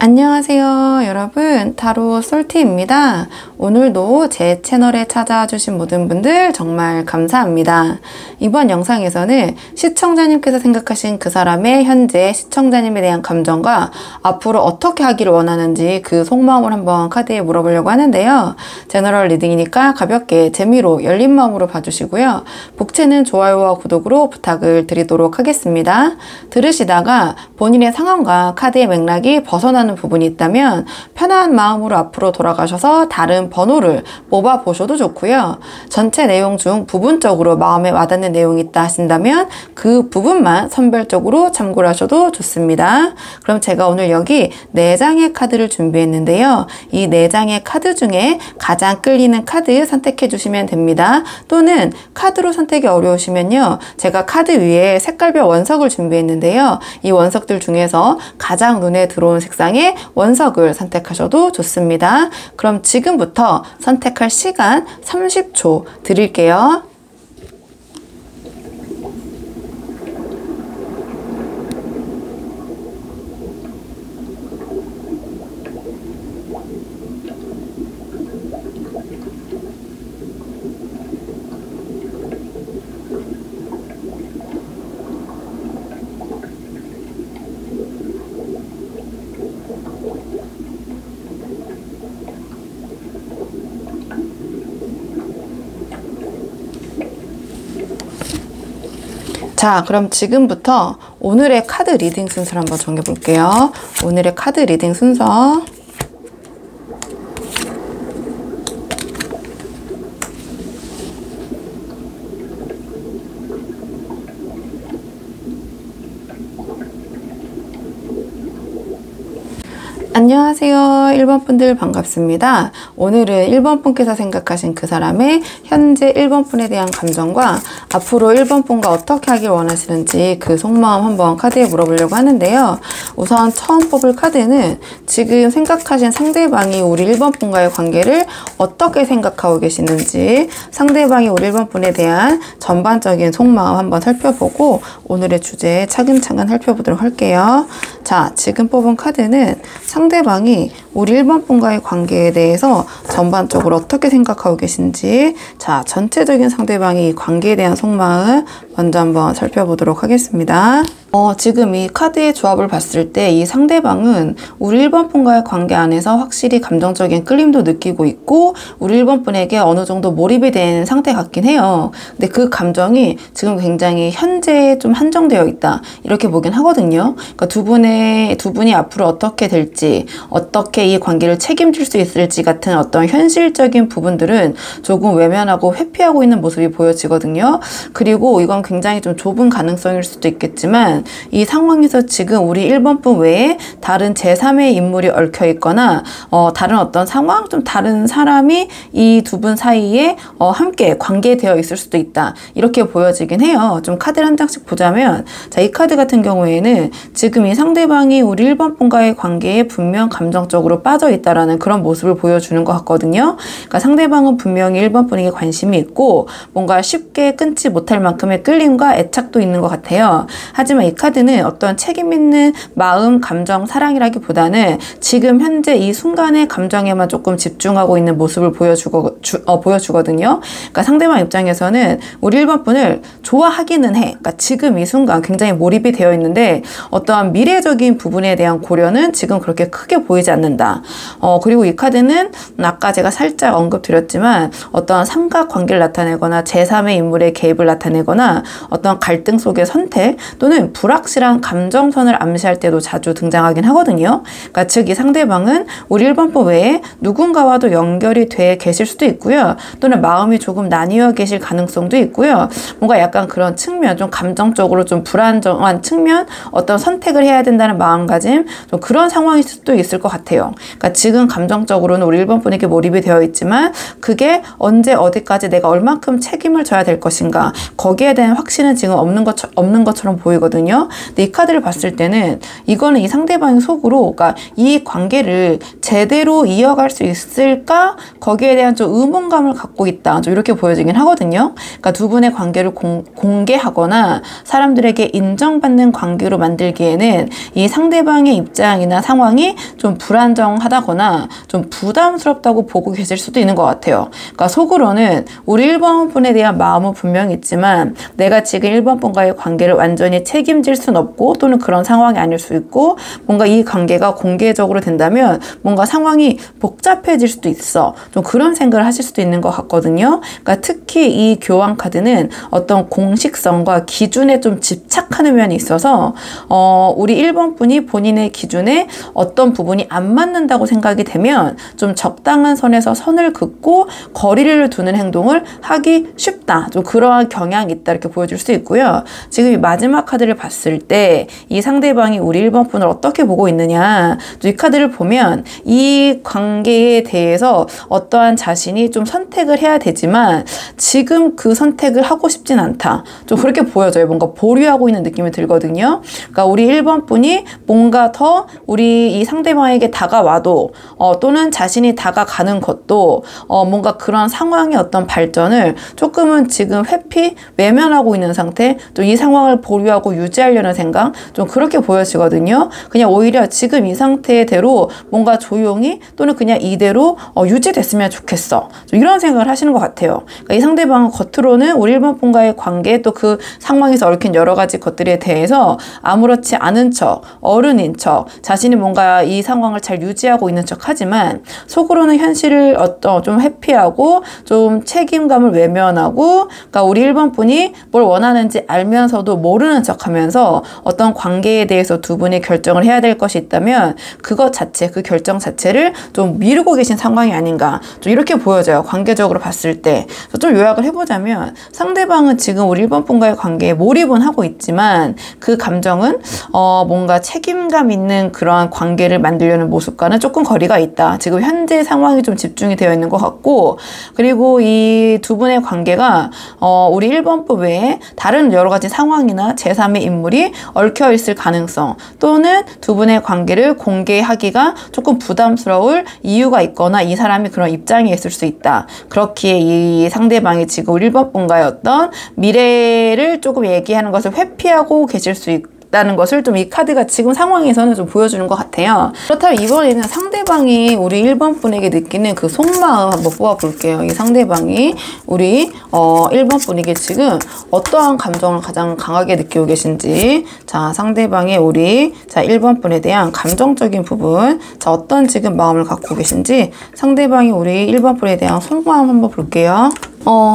안녕하세요 여러분, 타로 솔티입니다. 오늘도 제 채널에 찾아주신 모든 분들 정말 감사합니다. 이번 영상에서는 시청자님께서 생각하신 그 사람의 현재 시청자님에 대한 감정과 앞으로 어떻게 하기를 원하는지 그 속마음을 한번 카드에 물어보려고 하는데요. 제너럴 리딩이니까 가볍게 재미로 열린 마음으로 봐주시고요. 복채는 좋아요와 구독으로 부탁을 드리도록 하겠습니다. 들으시다가 본인의 상황과 카드의 맥락이 벗어나는 부분이 있다면 편한 마음으로 앞으로 돌아가셔서 다른 번호를 뽑아 보셔도 좋고요. 전체 내용 중 부분적으로 마음에 와닿는 내용이 있다 하신다면 그 부분만 선별적으로 참고를 하셔도 좋습니다. 그럼 제가 오늘 여기 4장의 카드를 준비했는데요. 이 4장의 카드 중에 가장 끌리는 카드 선택해 주시면 됩니다. 또는 카드로 선택이 어려우시면요, 제가 카드 위에 색깔별 원석을 준비했는데요. 이 원석들 중에서 가장 눈에 들어온 색상의 원석을 선택하셔도 좋습니다. 그럼 지금부터 선택할 시간 30초 드릴게요. 자, 그럼 지금부터 오늘의 카드 리딩 순서를 한번 정해볼게요. 오늘의 카드 리딩 순서. 안녕하세요 1번 분들 반갑습니다. 오늘은 1번 분께서 생각하신 그 사람의 현재 1번 분에 대한 감정과 앞으로 1번 분과 어떻게 하길 원하시는지 그 속마음 한번 카드에 물어보려고 하는데요. 우선 처음 뽑을 카드는 지금 생각하신 상대방이 우리 1번 분과의 관계를 어떻게 생각하고 계시는지, 상대방이 우리 1번 분에 대한 전반적인 속마음 한번 살펴보고 오늘의 주제 차근차근 살펴보도록 할게요. 자, 지금 뽑은 카드는 상대방이 우리 1번 분과의 관계에 대해서 전반적으로 어떻게 생각하고 계신지, 자, 전체적인 상대방이 이 관계에 대한 속마음 먼저 한번 살펴보도록 하겠습니다. 지금 이 카드의 조합을 봤을 때 이 상대방은 우리 1번 분과의 관계 안에서 확실히 감정적인 끌림도 느끼고 있고 우리 1번 분에게 어느 정도 몰입이 된 상태 같긴 해요. 근데 그 감정이 지금 굉장히 현재에 좀 한정되어 있다, 이렇게 보긴 하거든요. 그러니까 두 분이 앞으로 어떻게 될지, 어떻게 이 관계를 책임질 수 있을지 같은 어떤 현실적인 부분들은 조금 외면하고 회피하고 있는 모습이 보여지거든요. 그리고 이건 굉장히 좀 좁은 가능성일 수도 있겠지만 이 상황에서 지금 우리 1번 분 외에 다른 제3의 인물이 얽혀 있거나 다른 어떤 상황, 좀 다른 사람이 이 두 분 사이에 함께 관계되어 있을 수도 있다, 이렇게 보여지긴 해요. 좀 카드를 한 장씩 보자면, 자, 이 카드 같은 경우에는 지금 이 상대방이 우리 1번 분과의 관계에 분명 감정적으로 빠져 있다라는 그런 모습을 보여주는 것 같거든요. 그러니까 상대방은 분명히 1번 분에게 관심이 있고 뭔가 쉽게 끊지 못할 만큼의 끌림과 애착도 있는 것 같아요. 하지만 이 카드는 어떤 책임 있는 마음, 감정, 사랑이라기보다는 지금 현재 이 순간의 감정에만 조금 집중하고 있는 모습을 보여주거든요. 그러니까 상대방 입장에서는 우리 1번 분을 좋아하기는 해. 그러니까 지금 이 순간 굉장히 몰입이 되어 있는데 어떠한 미래적인 부분에 대한 고려는 지금 그렇게 크게 보이지 않는다. 그리고 이 카드는 아까 제가 살짝 언급드렸지만 어떠한 삼각관계를 나타내거나 제3의 인물의 개입을 나타내거나 어떤 갈등 속의 선택 또는 불확실한 감정선을 암시할 때도 자주 등장하긴 하거든요. 그러니까 즉 이 상대방은 우리 1번 분 외에 누군가와도 연결이 돼 계실 수도 있고요. 또는 마음이 조금 나뉘어 계실 가능성도 있고요. 뭔가 약간 그런 측면, 좀 감정적으로 좀 불안정한 측면, 어떤 선택을 해야 된다는 마음가짐, 좀 그런 상황일 수도 있을 것 같아요. 그러니까 지금 감정적으로는 우리 1번 분에게 몰입이 되어 있지만 그게 언제 어디까지 내가 얼만큼 책임을 져야 될 것인가, 거기에 대한 확신은 지금 없는 것처럼 보이거든요. 있거든요. 근데 이 카드를 봤을 때는 이거는 이 상대방의 속으로, 그러니까 이 관계를 제대로 이어갈 수 있을까? 거기에 대한 좀 의문감을 갖고 있다. 좀 이렇게 보여지긴 하거든요. 그러니까 두 분의 관계를 공개하거나 사람들에게 인정받는 관계로 만들기에는 이 상대방의 입장이나 상황이 좀 불안정하다거나 좀 부담스럽다고 보고 계실 수도 있는 것 같아요. 그러니까 속으로는 우리 1번 분에 대한 마음은 분명히 있지만 내가 지금 1번 분과의 관계를 완전히 책임질 수는 없고 또는 그런 상황이 아닐 수 있고 뭔가 이 관계가 공개적으로 된다면 뭔가 상황이 복잡해질 수도 있어. 좀 그런 생각을 하실 수도 있는 것 같거든요. 그러니까 특히 이 교황 카드는 어떤 공식성과 기준에 좀 집착하는 면이 있어서 우리 1번 분이 본인의 기준에 어떤 부분이 안 맞는다고 생각이 되면 좀 적당한 선에서 선을 긋고 거리를 두는 행동을 하기 쉽다. 좀 그러한 경향이 있다 이렇게 보여줄 수 있고요. 지금 이 마지막 카드를 봤을 때 이 상대방이 우리 1번 분을 어떻게 보고 있느냐. 이 카드를 보면 이 관계에 대해서 어떠한 자신이 좀 선택을 해야 되지만 지금 그 선택을 하고 싶진 않다. 좀 그렇게 보여져요. 뭔가 보류하고 있는 느낌이 들거든요. 그러니까 우리 1번 분이 뭔가 더 우리 이 상대방에게 다가와도 또는 자신이 다가가는 것도 뭔가 그런 상황의 어떤 발전을 조금은 지금 회피, 외면하고 있는 상태, 또 이 상황을 보류하고 유지하려는 생각, 좀 그렇게 보여지거든요. 그냥 오히려 지금 이 상태대로 뭔가 조용히 또는 그냥 이대로 유지됐으면 좋겠어. 좀 이런 생각을 하시는 것 같아요. 그러니까 이 상대방은 겉으로는 우리 1번 분과의 관계 또 그 상황에서 얽힌 여러 가지 것들에 대해서 아무렇지 않은 척, 어른인 척, 자신이 뭔가 이 상황을 잘 유지하고 있는 척 하지만 속으로는 현실을 좀 회피하고 좀 책임감을 외면하고, 그러니까 우리 1번 분이 뭘 원하는지 알면서도 모르는 척 하면서 어떤 관계에 대해서 두 분이 결정을 해야 될 것이 있다면 그것 자체, 그 결정 자체를 좀 미루고 계신 상황이 아닌가. 좀 이렇게 보여져요. 관계적으로 봤을 때. 좀 요약을 해보자면 상대방은 지금 우리 1번 분과의 관계에 몰입은 하고 있지만 그 감정은 뭔가 책임감 있는 그러한 관계를 만들려는 모습과는 조금 거리가 있다. 지금 현재 상황이 좀 집중이 되어 있는 것 같고, 그리고 이 두 분의 관계가 우리 1번 분 외에 다른 여러 가지 상황이나 제3의 인물이 얽혀 있을 가능성, 또는 두 분의 관계를 공개하기가 조금 부담스러울 이유가 있거나 이 사람이 그런 입장에 있을 수 있다. 그렇기에 이 상대방이 지금 우리 1번 분과의 어떤 미래를 조금 얘기하는 것을 회피하고 계실 수 있다는 것을 좀 이 카드가 지금 상황에서는 좀 보여주는 것 같아요. 그렇다면 이번에는 상대방이 우리 1번 분에게 느끼는 그 속마음 한번 뽑아볼게요. 이 상대방이 우리 1번 분에게 지금 어떠한 감정을 가장 강하게 느끼고 계신지, 자, 상대방의 우리 1번 분에 대한 감정적인 부분, 자, 어떤 지금 마음을 갖고 계신지 상대방이 우리 1번 분에 대한 속마음 한번 볼게요.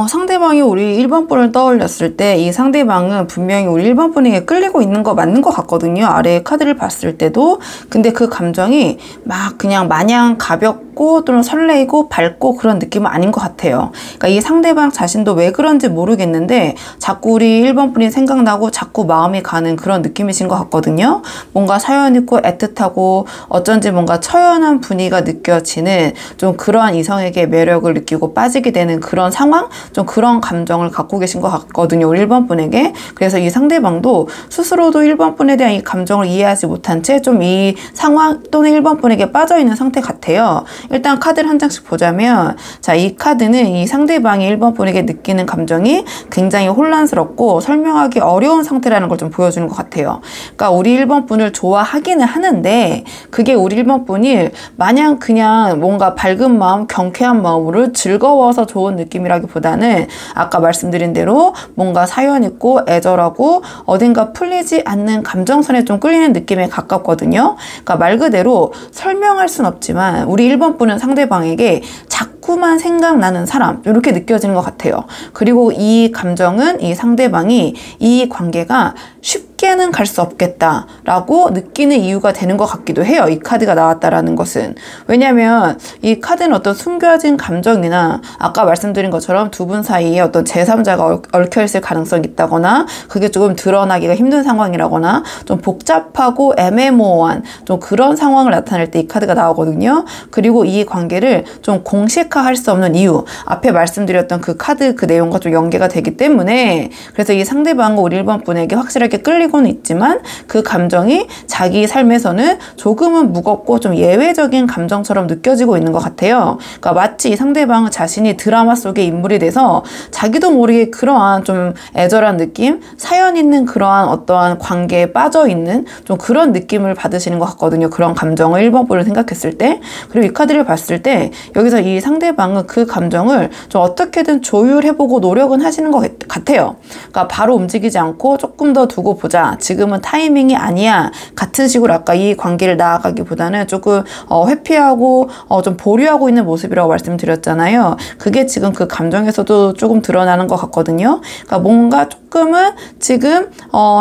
상대방이 우리 1번 분을 떠올렸을 때 이 상대방은 분명히 우리 1번 분에게 끌리고 있는 거 맞는 것 같거든요. 아래 카드를 봤을 때도. 근데 그 감정이 막 그냥 마냥 가볍고 또는 설레이고 밝고 그런 느낌은 아닌 것 같아요. 그러니까 이 상대방 자신도 왜 그런지 모르겠는데 자꾸 우리 1번 분이 생각나고 자꾸 마음이 가는 그런 느낌이신 것 같거든요. 뭔가 사연 있고 애틋하고 어쩐지 뭔가 처연한 분위기가 느껴지는 좀 그러한 이성에게 매력을 느끼고 빠지게 되는 그런 상황? 좀 그런 감정을 갖고 계신 것 같거든요. 우리 1번 분에게. 그래서 이 상대방도 스스로도 1번 분에 대한 이 감정을 이해하지 못한 채 좀 이 상황 또는 1번 분에게 빠져있는 상태 같아요. 일단 카드를 한 장씩 보자면, 자, 이 카드는 이 상대방이 1번 분에게 느끼는 감정이 굉장히 혼란스럽고 설명하기 어려운 상태라는 걸 좀 보여주는 것 같아요. 그러니까 우리 1번 분을 좋아하기는 하는데 그게 우리 1번 분이 마냥 그냥 뭔가 밝은 마음, 경쾌한 마음으로 즐거워서 좋은 느낌이라기보다는 아까 말씀드린 대로 뭔가 사연 있고 애절하고 어딘가 풀리지 않는 감정선에 좀 끌리는 느낌에 가깝거든요. 그러니까 말 그대로 설명할 순 없지만 우리 1번 분은 상대방에게 자꾸만 생각나는 사람, 이렇게 느껴지는 것 같아요. 그리고 이 감정은 이 상대방이 이 관계가 쉽게는 갈 수 없겠다라고 느끼는 이유가 되는 것 같기도 해요. 이 카드가 나왔다라는 것은. 왜냐하면 이 카드는 어떤 숨겨진 감정이나 아까 말씀드린 것처럼 두 분 사이에 어떤 제3자가 얽혀있을 가능성이 있다거나 그게 조금 드러나기가 힘든 상황이라거나 좀 복잡하고 애매모호한 좀 그런 상황을 나타낼 때 이 카드가 나오거든요. 그리고 이 관계를 좀 공식화할 수 없는 이유, 앞에 말씀드렸던 그 카드 그 내용과 좀 연계가 되기 때문에, 그래서 이 상대방은 우리 1번 분에게 확실하게 끌리고 느끼고는 있지만 그 감정이 자기 삶에서는 조금은 무겁고 좀 예외적인 감정처럼 느껴지고 있는 것 같아요. 그러니까 마치 이 상대방은 자신이 드라마 속의 인물이 돼서 자기도 모르게 그러한 좀 애절한 느낌, 사연 있는 그러한 어떠한 관계에 빠져 있는 좀 그런 느낌을 받으시는 것 같거든요. 그런 감정을 1번 분을 생각했을 때. 그리고 이 카드를 봤을 때 여기서 이 상대방은 그 감정을 좀 어떻게든 조율해보고 노력은 하시는 것 같아요. 그러니까 바로 움직이지 않고 조금 더 두고 보자. 지금은 타이밍이 아니야. 같은 식으로 아까 이 관계를 나아가기보다는 조금 회피하고 좀 보류하고 있는 모습이라고 말씀드렸잖아요. 그게 지금 그 감정에서도 조금 드러나는 것 같거든요. 그러니까 뭔가 조금은 지금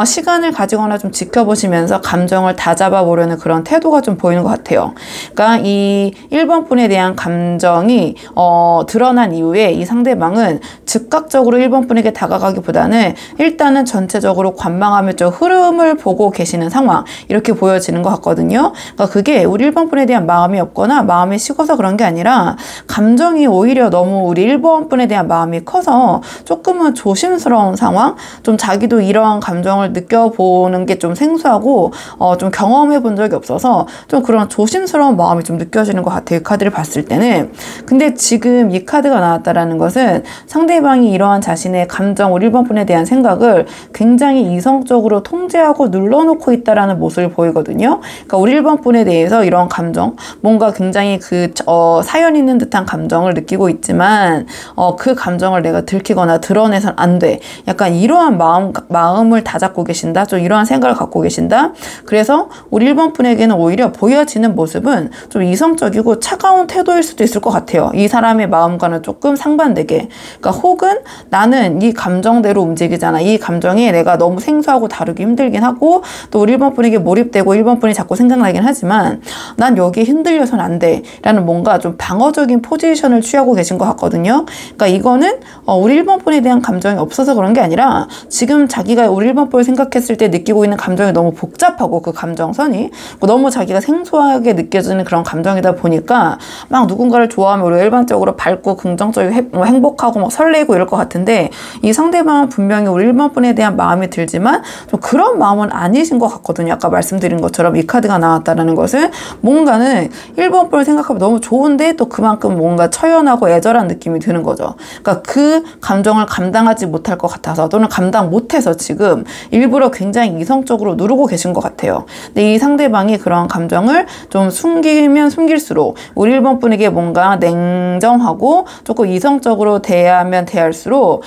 시간을 가지거나 좀 지켜보시면서 감정을 다잡아 보려는 그런 태도가 좀 보이는 것 같아요. 그러니까 이 1번 분에 대한 감정이 드러난 이후에 이 상대방은 즉각적으로 1번 분에게 다가가기보다는 일단은 전체적으로 관망하며 좀 흐름을 보고 계시는 상황, 이렇게 보여지는 것 같거든요. 그러니까 그게 우리 1번 분에 대한 마음이 없거나 마음이 식어서 그런 게 아니라 감정이 오히려 너무 우리 1번 분에 대한 마음이 커서 조금은 조심스러운 상황, 좀 자기도 이러한 감정을 느껴보는 게 좀 생소하고 좀 경험해 본 적이 없어서 좀 그런 조심스러운 마음이 좀 느껴지는 것 같아요. 이 카드를 봤을 때는. 근데 지금 이 카드가 나왔다라는 것은 상대방이 이러한 자신의 감정, 우리 1번 분에 대한 생각을 굉장히 이성적으로 통제하고 눌러놓고 있다라는 모습을 보이거든요. 그러니까 우리 1번 분에 대해서 이런 감정, 뭔가 굉장히 사연 있는 듯한 감정을 느끼고 있지만 그 감정을 내가 들키거나 드러내선 안 돼. 약간 이러한 마음을 다잡고 계신다. 좀 이러한 생각을 갖고 계신다. 그래서 우리 1번 분에게는 오히려 보여지는 모습은 좀 이성적이고 차가운 태도일 수도 있을 것 같아요. 이 사람의 마음과는 조금 상반되게. 그러니까 혹은 나는 이 감정대로 움직이잖아. 이 감정이 내가 너무 생소하고 다루기 힘들긴 하고 또 우리 1번 분에게 몰입되고 1번 분이 자꾸 생각나긴 하지만 난 여기에 흔들려서는 안 돼. 라는 뭔가 좀 방어적인 포지션을 취하고 계신 것 같거든요. 그러니까 이거는 우리 1번 분에 대한 감정이 없어서 그런 게 아니라 지금 자기가 우리 1번 분을 생각했을 때 느끼고 있는 감정이 너무 복잡하고 그 감정선이 너무 자기가 생소하게 느껴지는 그런 감정이다 보니까 막 누군가를 좋아하면 우리가 일반적으로 밝고 긍정적이고 행복하고 막 설레고 이럴 것 같은데 이 상대방은 분명히 우리 1번 분에 대한 마음이 들지만 좀 그런 마음은 아니신 것 같거든요. 아까 말씀드린 것처럼 이 카드가 나왔다는 것은 뭔가는 1번 분을 생각하면 너무 좋은데 또 그만큼 뭔가 처연하고 애절한 느낌이 드는 거죠. 그러니까 그 감정을 감당하지 못할 것 같아서 또는 감당 못해서 지금 일부러 굉장히 이성적으로 누르고 계신 것 같아요. 근데 이 상대방이 그런 감정을 좀 숨기면 숨길수록 우리 1번 분에게 뭔가 냉정하고 조금 이성적으로 대하면 대할수록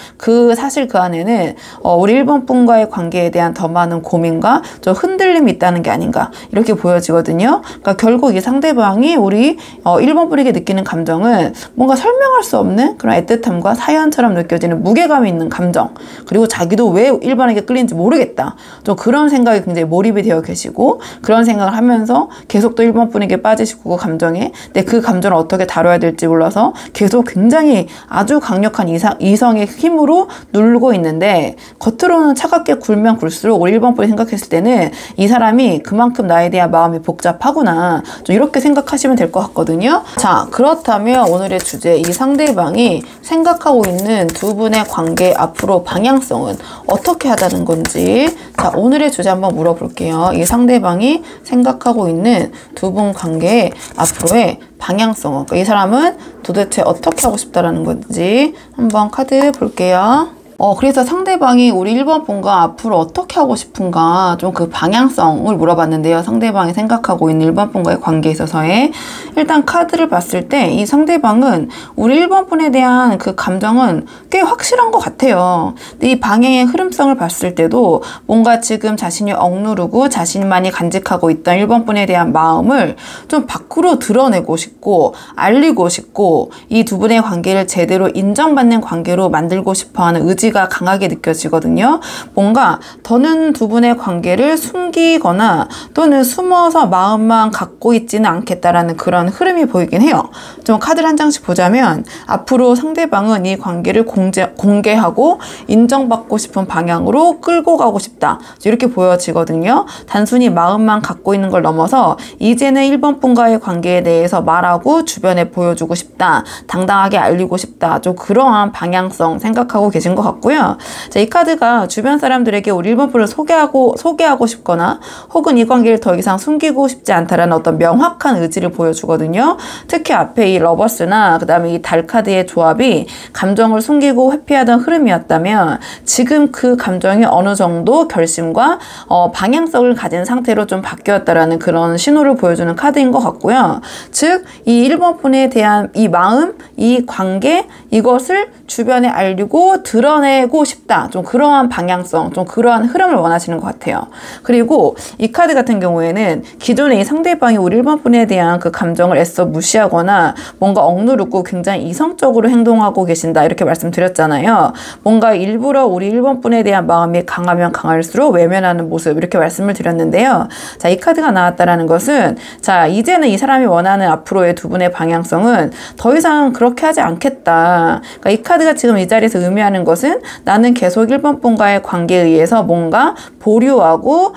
사실 그 안에는 우리 1번 분과의 관계에 대한 더 많은 고민과 좀 흔들림이 있다는 게 아닌가 이렇게 보여지거든요. 그러니까 결국 이 상대방이 우리 1번 분에게 느끼는 감정은 뭔가 설명할 수 없는 그런 애틋함과 사연처럼 느껴지는 무게감이 있는 감정, 그리고 자기도 왜 1번에게 끌리는지 모르겠다. 좀 그런 생각에 굉장히 몰입이 되어 계시고 그런 생각을 하면서 계속 또 1번 분에게 빠지시고 그 감정에 근데 그 감정을 어떻게 다뤄야 될지 몰라서 계속 굉장히 아주 강력한 이성의 힘으로 누르고 있는데 겉으로는 차갑게 굴면 굴수록 우리 1번 분이 생각했을 때는 이 사람이 그만큼 나에 대한 마음이 복잡하구나 좀 이렇게 생각하시면 될 것 같거든요. 자, 그렇다면 오늘의 주제, 이 상대방이 생각하고 있는 두 분의 관계 앞으로 방향성은 어떻게 하자는 건지, 자, 오늘의 주제 한번 물어볼게요. 이 상대방이 생각하고 있는 두 분 관계의 앞으로의 방향성은, 그러니까 이 사람은 도대체 어떻게 하고 싶다라는 건지 한번 카드 볼게요. 그래서 상대방이 우리 1번 분과 앞으로 어떻게 하고 싶은가 좀 그 방향성을 물어봤는데요. 상대방이 생각하고 있는 1번 분과의 관계에 있어서의 일단 카드를 봤을 때 이 상대방은 우리 1번 분에 대한 그 감정은 꽤 확실한 것 같아요. 근데 이 방향의 흐름성을 봤을 때도 뭔가 지금 자신이 억누르고 자신만이 간직하고 있던 1번 분에 대한 마음을 좀 밖으로 드러내고 싶고 알리고 싶고 이 두 분의 관계를 제대로 인정받는 관계로 만들고 싶어하는 의지가 강하게 느껴지거든요. 뭔가 더는 두 분의 관계를 숨기거나 또는 숨어서 마음만 갖고 있지는 않겠다라는 그런 흐름이 보이긴 해요. 좀 카드를 한 장씩 보자면 앞으로 상대방은 이 관계를 공개하고 인정받고 싶은 방향으로 끌고 가고 싶다. 이렇게 보여지거든요. 단순히 마음만 갖고 있는 걸 넘어서 이제는 1번 분과의 관계에 대해서 말하고 주변에 보여주고 싶다. 당당하게 알리고 싶다. 좀 그러한 방향성 생각하고 계신 것 같고 같고요. 자, 이 카드가 주변 사람들에게 우리 1번 분을 소개하고 싶거나 혹은 이 관계를 더 이상 숨기고 싶지 않다라는 어떤 명확한 의지를 보여주거든요. 특히 앞에 이 러버스나 그 다음에 이 달 카드의 조합이 감정을 숨기고 회피하던 흐름이었다면 지금 그 감정이 어느 정도 결심과 방향성을 가진 상태로 좀 바뀌었다라는 그런 신호를 보여주는 카드인 것 같고요. 즉, 이 1번 분에 대한 이 마음, 이 관계, 이것을 주변에 알리고 드러내고 싶다. 좀 그러한 방향성, 좀 그러한 흐름을 원하시는 것 같아요. 그리고 이 카드 같은 경우에는 기존에 이 상대방이 우리 1번 분에 대한 그 감정을 애써 무시하거나 뭔가 억누르고 굉장히 이성적으로 행동하고 계신다. 이렇게 말씀드렸잖아요. 뭔가 일부러 우리 1번 분에 대한 마음이 강하면 강할수록 외면하는 모습, 이렇게 말씀을 드렸는데요. 자, 이 카드가 나왔다라는 것은, 자, 이제는 이 사람이 원하는 앞으로의 두 분의 방향성은 더 이상 그렇게 하지 않겠다. 그러니까 이 카드가 지금 이 자리에서 의미하는 것은 나는 계속 1번 분과의 관계에 의해서 뭔가 보류하고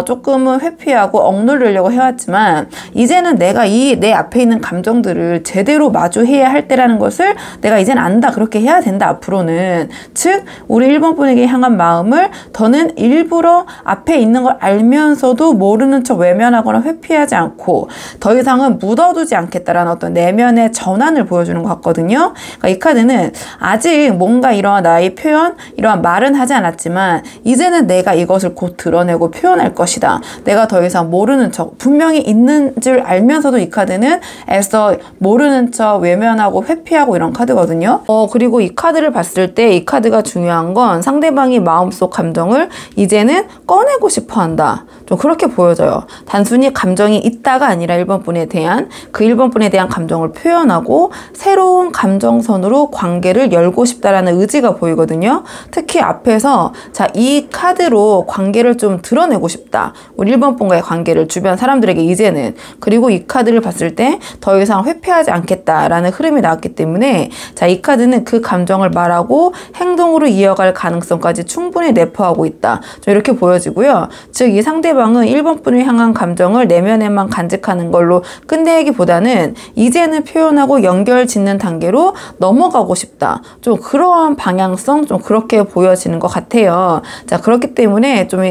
조금은 회피하고 억누르려고 해왔지만 이제는 내가 내 앞에 있는 감정들을 제대로 마주해야 할 때라는 것을 내가 이제는 안다. 그렇게 해야 된다. 앞으로는. 즉, 우리 1번 분에게 향한 마음을 더는 일부러 앞에 있는 걸 알면서도 모르는 척 외면하거나 회피하지 않고 더 이상은 묻어두지 않겠다라는 어떤 내면의 전환을 보여주는 것 같거든요. 그러니까 이 카드는 아직 뭔가 이러한 나의 표현, 이러한 말은 하지 않았지만 이제는 내가 이것을 곧 드러내고 표현할 것이다. 내가 더 이상 모르는 척, 분명히 있는 줄 알면서도 이 카드는 애써 모르는 척 외면하고 회피하고 이런 카드거든요. 그리고 이 카드를 봤을 때 이 카드가 중요한 건 상대방이 마음속 감정을 이제는 꺼내고 싶어 한다. 좀 그렇게 보여져요. 단순히 감정이 있다가 아니라 1번 분에 대한 그 1번 분에 대한 감정을 표현하고 새로운 감정선으로 관계를 열고 싶다라는 의지가 보이거든요. 특히 앞에서 자, 이 카드로 관계를 좀 드러내고 싶다. 우리 1번 분과의 관계를 주변 사람들에게 이제는, 그리고 이 카드를 봤을 때 더 이상 회피하지 않겠다라는 흐름이 나왔기 때문에 자, 이 카드는 그 감정을 말하고 행동으로 이어갈 가능성까지 충분히 내포하고 있다. 좀 이렇게 보여지고요. 즉, 이 상대방은 1번 분을 향한 감정을 내면에만 간직하는 걸로 끝내기보다는 이제는 표현하고 연결 짓는 단계로 넘어가고 싶다. 좀 그러한 방향성, 좀 그렇게 보여지는 것 같아요. 자, 그렇기 때문에 좀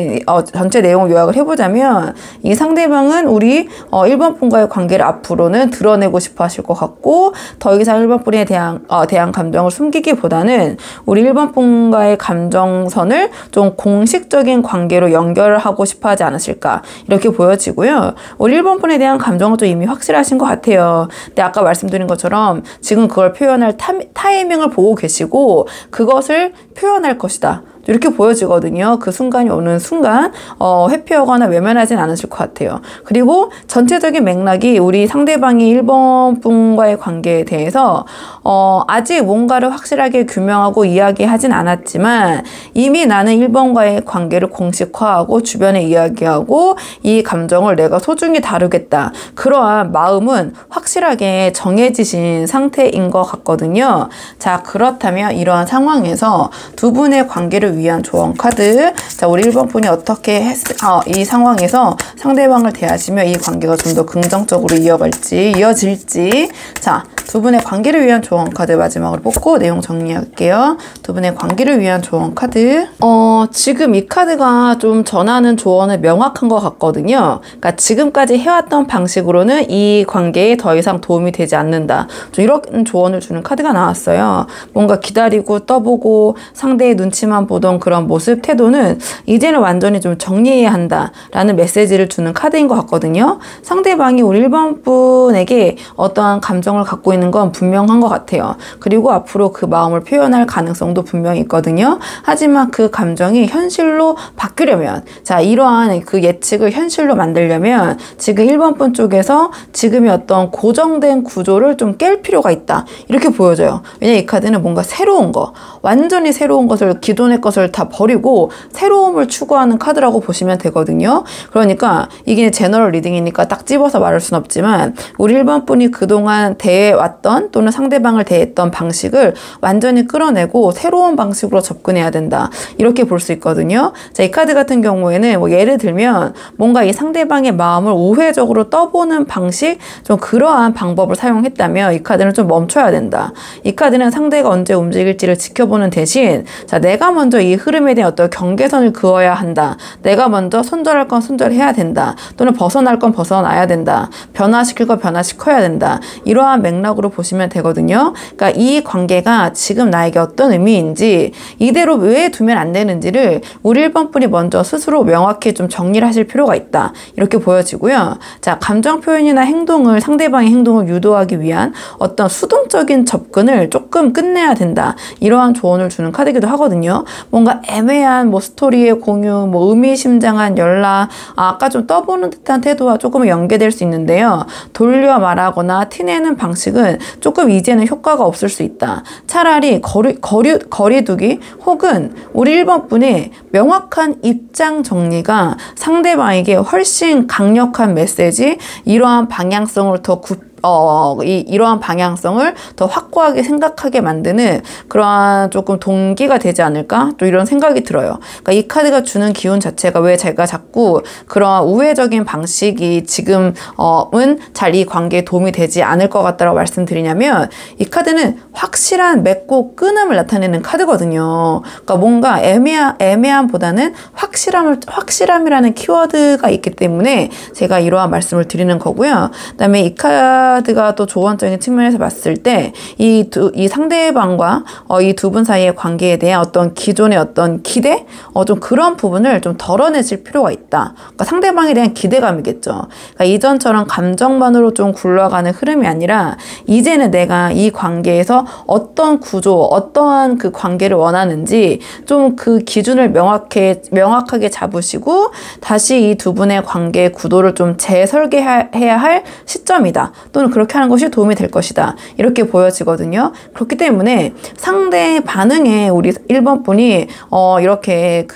전체 내용을 요약을 해보자면 이 상대방은 우리 1번 분과의 관계를 앞으로는 드러내고 싶어 하실 것 같고 더 이상 1번 분에 대한 감정을 숨기기보다는 우리 1번 분과의 감정선을 좀 공식적인 관계로 연결하고 싶어 하지 않으실까, 이렇게 보여지고요. 우리 1번 분에 대한 감정은 좀 이미 확실하신 것 같아요. 근데 아까 말씀드린 것처럼 지금 그걸 표현할 타이밍을 보고 계시고 그것을 표현할 것이다. 이렇게 보여지거든요. 그 순간이 오는 순간 회피하거나 외면하진 않으실 것 같아요. 그리고 전체적인 맥락이 우리 상대방이 1번 분과의 관계에 대해서 아직 뭔가를 확실하게 규명하고 이야기하진 않았지만 이미 나는 1번과의 관계를 공식화하고 주변에 이야기하고 이 감정을 내가 소중히 다루겠다. 그러한 마음은 확실하게 정해지신 상태인 것 같거든요. 자, 그렇다면 이러한 상황에서 두 분의 관계를 위한 조언 카드. 자, 우리 1번 분이 어떻게 이 상황에서 상대방을 대하시며 이 관계가 좀 더 긍정적으로 이어질지. 자, 두 분의 관계를 위한 조언 카드 마지막으로 뽑고 내용 정리할게요. 두 분의 관계를 위한 조언 카드. 지금 이 카드가 좀 전하는 조언은 명확한 것 같거든요. 그러니까 지금까지 해왔던 방식으로는 이 관계에 더 이상 도움이 되지 않는다. 좀 이런 조언을 주는 카드가 나왔어요. 뭔가 기다리고 떠보고 상대의 눈치만 보던 그런 모습, 태도는 이제는 완전히 좀 정리해야 한다라는 메시지를 주는 카드인 것 같거든요. 상대방이 우리 1번 분에게 어떠한 감정을 갖고 있는 건 분명한 것 같아요. 그리고 앞으로 그 마음을 표현할 가능성도 분명히 있거든요. 하지만 그 감정이 현실로 바뀌려면, 자, 이러한 그 예측을 현실로 만들려면 지금 1번 분 쪽에서 지금의 어떤 고정된 구조를 좀 깰 필요가 있다. 이렇게 보여져요. 왜냐면 이 카드는 뭔가 새로운 거, 완전히 새로운 것을, 기존의 것을 다 버리고 새로움을 추구하는 카드라고 보시면 되거든요. 그러니까 이게 제너럴 리딩이니까 딱 집어서 말할 순 없지만 우리 1번 분이 그동안 대해왔던 대해왔던 또는 상대방을 대했던 방식을 완전히 끌어내고 새로운 방식으로 접근해야 된다. 이렇게 볼 수 있거든요. 자, 이 카드 같은 경우에는 뭐 예를 들면 뭔가 이 상대방의 마음을 우회적으로 떠보는 방식, 좀 그러한 방법을 사용했다면 이 카드는 좀 멈춰야 된다. 이 카드는 상대가 언제 움직일지를 지켜보는 대신, 자, 내가 먼저 이 흐름에 대한 어떤 경계선을 그어야 한다. 내가 먼저 손절할 건 손절해야 된다. 또는 벗어날 건 벗어나야 된다. 변화시킬 건 변화시켜야 된다. 이러한 맥락으로 보시면 되거든요. 그러니까 이 관계가 지금 나에게 어떤 의미인지, 이대로 왜 두면 안 되는지를 우리 1번 분이 먼저 스스로 명확히 좀 정리를 하실 필요가 있다. 이렇게 보여지고요. 자, 감정 표현이나 행동을, 상대방의 행동을 유도하기 위한 어떤 수동적인 접근을 조금 끝내야 된다. 이러한 조언을 주는 카드이기도 하거든요. 뭔가 애매한 뭐 스토리의 공유, 뭐 의미심장한 연락, 아까 좀 떠보는 듯한 태도와 조금 연계될 수 있는데요. 돌려 말하거나 티내는 방식은 조금 이제는 효과가 없을 수 있다. 차라리 거리두기 혹은 우리 1번 분의 명확한 입장 정리가 상대방에게 훨씬 강력한 메시지, 이러한 방향성을 더 이러한 방향성을 더 확고하게 생각하게 만드는 그러한 조금 동기가 되지 않을까? 또 이런 생각이 들어요. 그러니까 이 카드가 주는 기운 자체가, 왜 제가 자꾸 그러한 우회적인 방식이 지금은 잘 이 관계에 도움이 되지 않을 것 같다고 말씀드리냐면, 이 카드는 확실한 맺고 끊음을 나타내는 카드거든요. 그러니까 뭔가 애매함보다는 확실함이라는 키워드가 있기 때문에 제가 이러한 말씀을 드리는 거고요. 그다음에 이 카드가 또 조언적인 측면에서 봤을 때 이 상대방과 이 두 분 사이의 관계에 대한 어떤 기존의 어떤 기대, 좀 그런 부분을 좀 덜어내실 필요가 있다. 그러니까 상대방에 대한 기대감이겠죠. 그러니까 이전처럼 감정만으로 좀 굴러가는 흐름이 아니라, 이제는 내가 이 관계에서 어떤 구조, 어떠한 그 관계를 원하는지 좀 그 기준을 명확하게 잡으시고 다시 이 두 분의 관계 구도를 좀 재설계해야 할 시점이다. 또는 그렇게 하는 것이 도움이 될 것이다. 이렇게 보여지거든요. 그렇기 때문에 상대의 반응에 우리 1번 분이 이렇게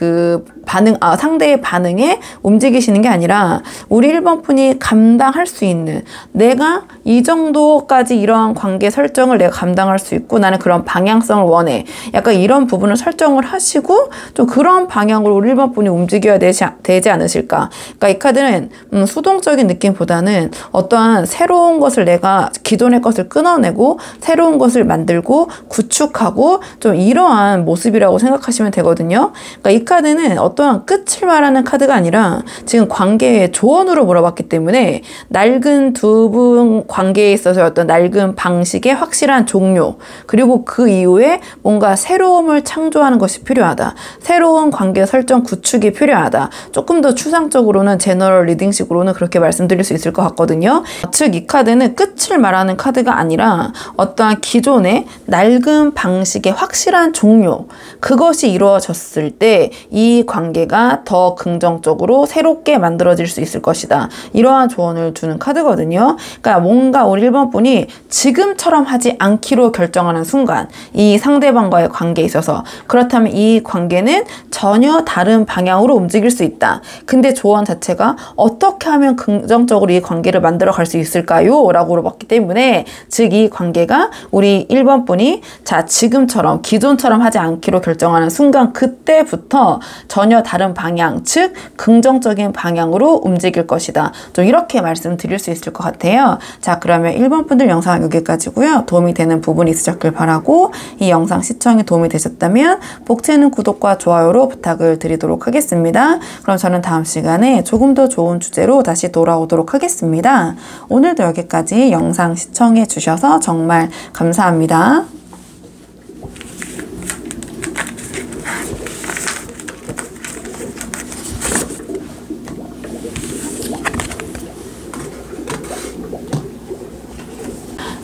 상대의 반응에 움직이시는 게 아니라, 우리 1번 분이 감당할 수 있는, 내가 이 정도까지 이러한 관계 설정을 내가 감당할 수 있고 나는 그런 방향성을 원해. 약간 이런 부분을 설정을 하시고 좀 그런 방향으로 우리 1번 분이 움직여야 되지 않으실까. 그러니까 이 카드는 수동적인 느낌보다는 어떠한 새로운 것을, 내가 기존의 것을 끊어내고 새로운 것을 만들고 구축하고 좀 이러한 모습이라고 생각하시면 되거든요. 그러니까 이 카드는 어떠한 끝을 말하는 카드가 아니라 지금 관계의 조언으로 물어봤기 때문에, 낡은 두 분 관계에 있어서 어떤 낡은 방식의 확실한 종료, 그리고 그 이후에 뭔가 새로움을 창조하는 것이 필요하다. 새로운 관계 설정 구축이 필요하다. 조금 더 추상적으로는, 제너럴 리딩식으로는 그렇게 말씀드릴 수 있을 것 같거든요. 즉 이 카드는 끝을 말하는 카드가 아니라 어떠한 기존의 낡은 방식의 확실한 종료, 그것이 이루어졌을 때 이 관계가 더 긍정적으로 새롭게 만들어질 수 있을 것이다. 이러한 조언을 주는 카드거든요. 그러니까 뭔가 우리 1번 분이 지금처럼 하지 않기로 결정하는 순간, 이 상대방과의 관계에 있어서, 그렇다면 이 관계는 전혀 다른 방향으로 움직일 수 있다. 근데 조언 자체가 어떻게 하면 긍정적으로 이 관계를 만들어 갈 수 있을까요? 라고 물어봤기 때문에, 즉 이 관계가 우리 1번 분이 지금처럼 기존처럼 하지 않기로 결정하는 순간, 그때부터 전혀 다른 방향, 즉 긍정적인 방향으로 움직일 것이다. 좀 이렇게 말씀드릴 수 있을 것 같아요. 자, 그러면 1번 분들 영상 여기까지고요. 도움이 되는 부분이 있으셨길 바라고, 이 영상 시청이 도움이 되셨다면 복채는 구독과 좋아요로 부탁을 드리도록 하겠습니다. 그럼 저는 다음 시간에 조금 더 좋은 주제로 다시 돌아오도록 하겠습니다. 오늘도 여기까지 영상 시청해 주셔서 정말 감사합니다.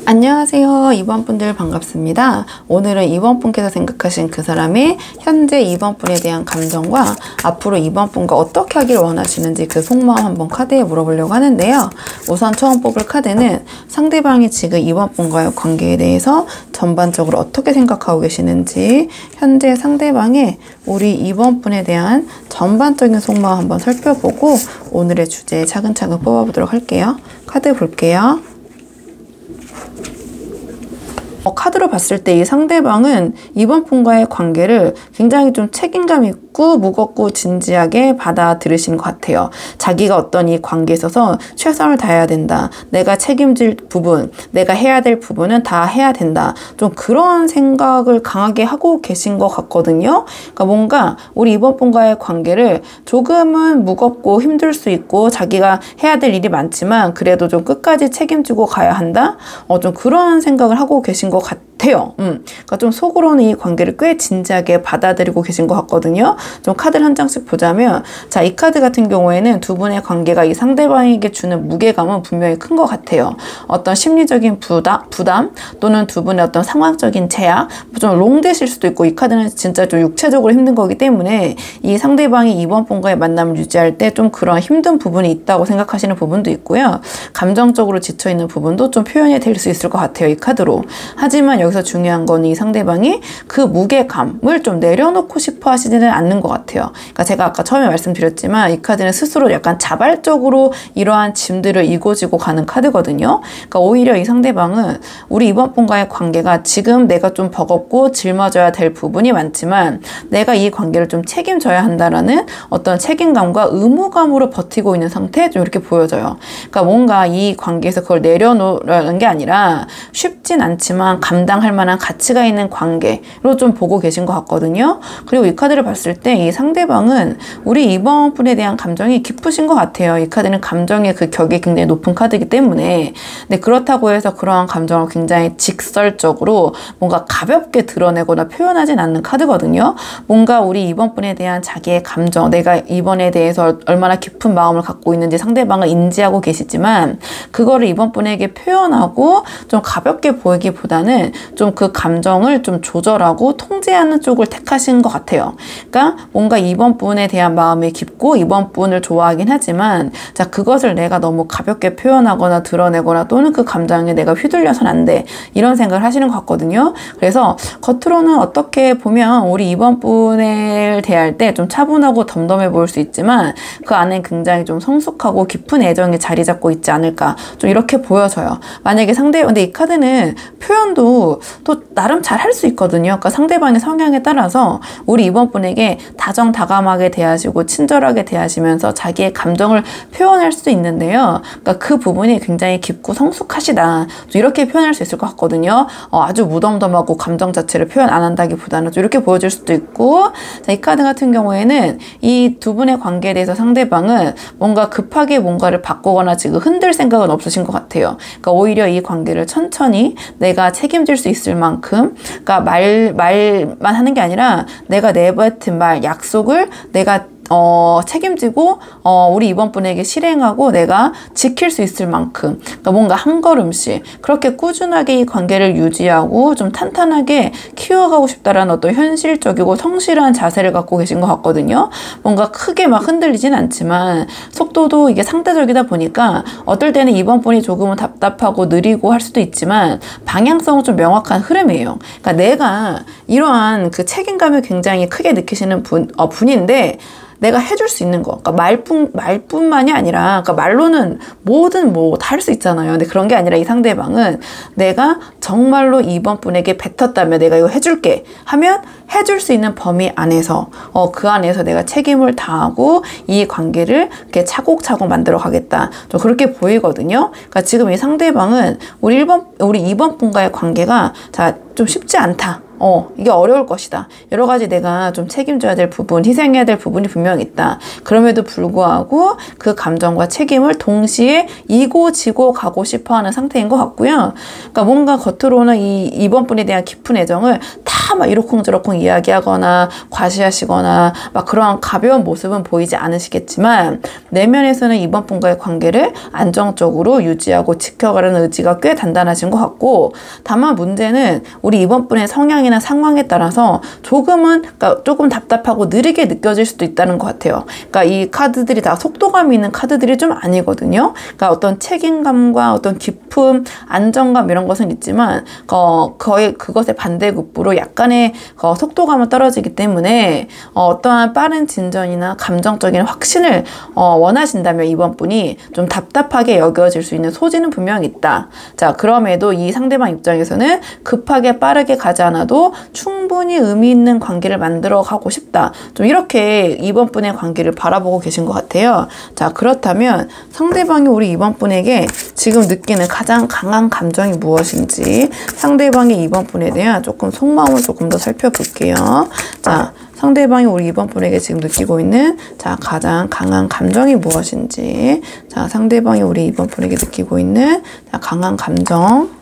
안녕하세요. 2번 분들 반갑습니다. 오늘은 2번 분께서 생각하신 그 사람의 현재 2번 분에 대한 감정과 앞으로 2번 분과 어떻게 하길 원하시는지 그 속마음 한번 카드에 물어보려고 하는데요. 우선 처음 뽑을 카드는 상대방이 지금 2번 분과의 관계에 대해서 전반적으로 어떻게 생각하고 계시는지, 현재 상대방의 우리 2번 분에 대한 전반적인 속마음 한번 살펴보고 오늘의 주제 차근차근 뽑아보도록 할게요. 카드 볼게요. 카드로 봤을 때 이 상대방은 이번 분과의 관계를 굉장히 좀 책임감 있고 무겁고 진지하게 받아들이시는 것 같아요. 자기가 어떤 이 관계에 있어서 최선을 다해야 된다. 내가 책임질 부분, 내가 해야 될 부분은 다 해야 된다. 좀 그런 생각을 강하게 하고 계신 것 같거든요. 그러니까 뭔가 우리 이번 분과의 관계를 조금은 무겁고 힘들 수 있고 자기가 해야 될 일이 많지만 그래도 좀 끝까지 책임지고 가야 한다. 좀 그런 생각을 하고 계신 것 같아요. 그러니까 좀 속으로는 이 관계를 꽤 진지하게 받아들이고 계신 것 같거든요. 좀 카드를 한 장씩 보자면, 자, 이 카드 같은 경우에는 두 분의 관계가 이 상대방에게 주는 무게감은 분명히 큰 것 같아요. 어떤 심리적인 부담 또는 두 분의 어떤 상황적인 제약, 좀 롱되실 수도 있고, 이 카드는 진짜 좀 육체적으로 힘든 거기 때문에 이 상대방이 이번 분과의 만남을 유지할 때 좀 그런 힘든 부분이 있다고 생각하시는 부분도 있고요. 감정적으로 지쳐있는 부분도 좀 표현이 될 수 있을 것 같아요, 이 카드로. 하지만 여기서 중요한 건 이 상대방이 그 무게감을 좀 내려놓고 싶어 하시지는 않는 것 같아요. 그러니까 제가 아까 처음에 말씀드렸지만 이 카드는 스스로 약간 자발적으로 이러한 짐들을 이고지고 가는 카드거든요. 그러니까 오히려 이 상대방은 우리 이번 분과의 관계가 지금 내가 좀 버겁고 짊어져야 될 부분이 많지만 내가 이 관계를 좀 책임져야 한다라는 어떤 책임감과 의무감으로 버티고 있는 상태, 좀 이렇게 보여져요. 그러니까 뭔가 이 관계에서 그걸 내려놓으라는 게 아니라 쉽진 않지만 감당할 만한 가치가 있는 관계로 좀 보고 계신 것 같거든요. 그리고 이 카드를 봤을 때 이 상대방은 우리 이번 분에 대한 감정이 깊으신 것 같아요. 이 카드는 감정의 그 격이 굉장히 높은 카드이기 때문에. 근데 그렇다고 해서 그러한 감정을 굉장히 직설적으로 뭔가 가볍게 드러내거나 표현하진 않는 카드거든요. 뭔가 우리 이번 분에 대한 자기의 감정, 내가 이번에 대해서 얼마나 깊은 마음을 갖고 있는지 상대방을 인지하고 계시지만 그거를 이번 분에게 표현하고 좀 가볍게 보이기보다는 좀 그 감정을 좀 조절하고 통제하는 쪽을 택하신 것 같아요. 그러니까 뭔가 이번 분에 대한 마음이 깊고 이번 분을 좋아하긴 하지만, 자, 그것을 내가 너무 가볍게 표현하거나 드러내거나 또는 그 감정에 내가 휘둘려서는 안 돼, 이런 생각을 하시는 것 같거든요. 그래서 겉으로는 어떻게 보면 우리 이번 분을 대할 때 좀 차분하고 덤덤해 보일 수 있지만 그 안에 굉장히 좀 성숙하고 깊은 애정이 자리 잡고 있지 않을까, 좀 이렇게 보여져요. 만약에 근데 이 카드는 표현도 또 나름 잘 할 수 있거든요. 그러니까 상대방의 성향에 따라서 우리 이번 분에게 다정다감하게 대하시고 친절하게 대하시면서 자기의 감정을 표현할 수도 있는데요. 그러니까 그 부분이 굉장히 깊고 성숙하시다, 이렇게 표현할 수 있을 것 같거든요. 아주 무덤덤하고 감정 자체를 표현 안 한다기보다는 좀 이렇게 보여줄 수도 있고, 자, 이 카드 같은 경우에는 이 두 분의 관계에 대해서 상대방은 뭔가 급하게 뭔가를 바꾸거나 지금 흔들 생각은 없으신 것 같아요. 그러니까 오히려 이 관계를 천천히 내가 책임질 수 있을 만큼, 그러니까 말만 하는 게 아니라 내가 내뱉은 말, 약속을 내가 책임지고 우리 이번 분에게 실행하고 내가 지킬 수 있을 만큼, 그러니까 뭔가 한 걸음씩 그렇게 꾸준하게 이 관계를 유지하고 좀 탄탄하게 키워가고 싶다라는 어떤 현실적이고 성실한 자세를 갖고 계신 것 같거든요. 뭔가 크게 막 흔들리진 않지만 속도도 이게 상대적이다 보니까 어떨 때는 이번 분이 조금은 답답하고 느리고 할 수도 있지만 방향성은 좀 명확한 흐름이에요. 그러니까 내가 이러한 그 책임감을 굉장히 크게 느끼시는 분인데 내가 해줄 수 있는 거, 그러니까 말뿐만이 아니라, 그러니까 말로는 뭐든 뭐 다 할 수 있잖아요. 근데 그런 게 아니라 이 상대방은 내가 정말로 이번 분에게 뱉었다면 내가 이거 해줄게 하면 해줄 수 있는 범위 안에서 그 안에서 내가 책임을 다하고 이 관계를 이렇게 차곡차곡 만들어 가겠다, 좀 그렇게 보이거든요. 그러니까 지금 이 상대방은 우리 이번 분과의 관계가 좀 쉽지 않다. 이게 어려울 것이다. 여러 가지 내가 좀 책임져야 될 부분, 희생해야 될 부분이 분명히 있다. 그럼에도 불구하고 그 감정과 책임을 동시에 이고 지고 가고 싶어 하는 상태인 것 같고요. 그러니까 뭔가 겉으로는 이번 분에 대한 깊은 애정을 다 막 이러쿵저러쿵 이야기하거나 과시하시거나 막 그러한 가벼운 모습은 보이지 않으시겠지만 내면에서는 이번 분과의 관계를 안정적으로 유지하고 지켜가려는 의지가 꽤 단단하신 것 같고, 다만 문제는 우리 이번 분의 성향이나 상황에 따라서 그러니까 조금 답답하고 느리게 느껴질 수도 있다는 것 같아요. 그러니까 이 카드들이 다 속도감 있는 카드들이 좀 아니거든요. 그러니까 어떤 책임감과 어떤 깊음, 안정감 이런 것은 있지만 거의 그것의 반대급부로 약간 약간의 속도감은 떨어지기 때문에 어떠한 빠른 진전이나 감정적인 확신을 원하신다면 이번 분이 좀 답답하게 여겨질 수 있는 소지는 분명히 있다. 자, 그럼에도 이 상대방 입장에서는 급하게 빠르게 가지 않아도 충분히 의미 있는 관계를 만들어 가고 싶다. 좀 이렇게 이번 분의 관계를 바라보고 계신 것 같아요. 자, 그렇다면 상대방이 우리 이번 분에게 지금 느끼는 가장 강한 감정이 무엇인지 상대방의 이번 분에 대한 조금 속마음을 조금 더 살펴볼게요. 자, 상대방이 우리 이번 분에게 지금 느끼고 있는 가장 강한 감정이 무엇인지, 상대방이 우리 이번 분에게 느끼고 있는 강한 감정.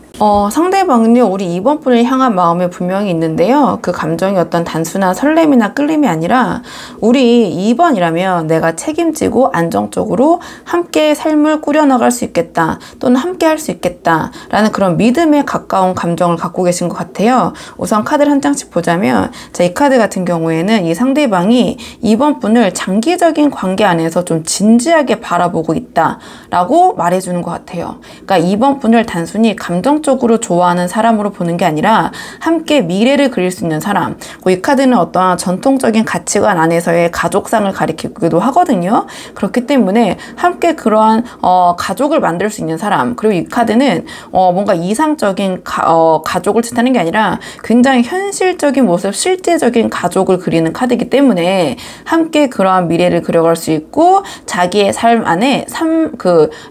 상대방은요, 우리 이번 분을 향한 마음이 분명히 있는데요. 그 감정이 어떤 단순한 설렘이나 끌림이 아니라 우리 2번이라면 내가 책임지고 안정적으로 함께 삶을 꾸려나갈 수 있겠다, 또는 함께 할 수 있겠다 라는 그런 믿음에 가까운 감정을 갖고 계신 것 같아요. 우선 카드를 한 장씩 보자면, 자, 이 카드 같은 경우에는 이 상대방이 이번 분을 장기적인 관계 안에서 좀 진지하게 바라보고 있다 라고 말해주는 것 같아요. 그러니까 이번 분을 단순히 적으로 좋아하는 사람으로 보는 게 아니라 함께 미래를 그릴 수 있는 사람. 이 카드는 어떠한 전통적인 가치관 안에서의 가족상을 가리키기도 하거든요. 그렇기 때문에 함께 그러한 가족을 만들 수 있는 사람. 그리고 이 카드는 뭔가 이상적인 가족을 뜻하는 게 아니라 굉장히 현실적인 모습, 실제적인 가족을 그리는 카드이기 때문에 함께 그러한 미래를 그려갈 수 있고 자기의 삶 안에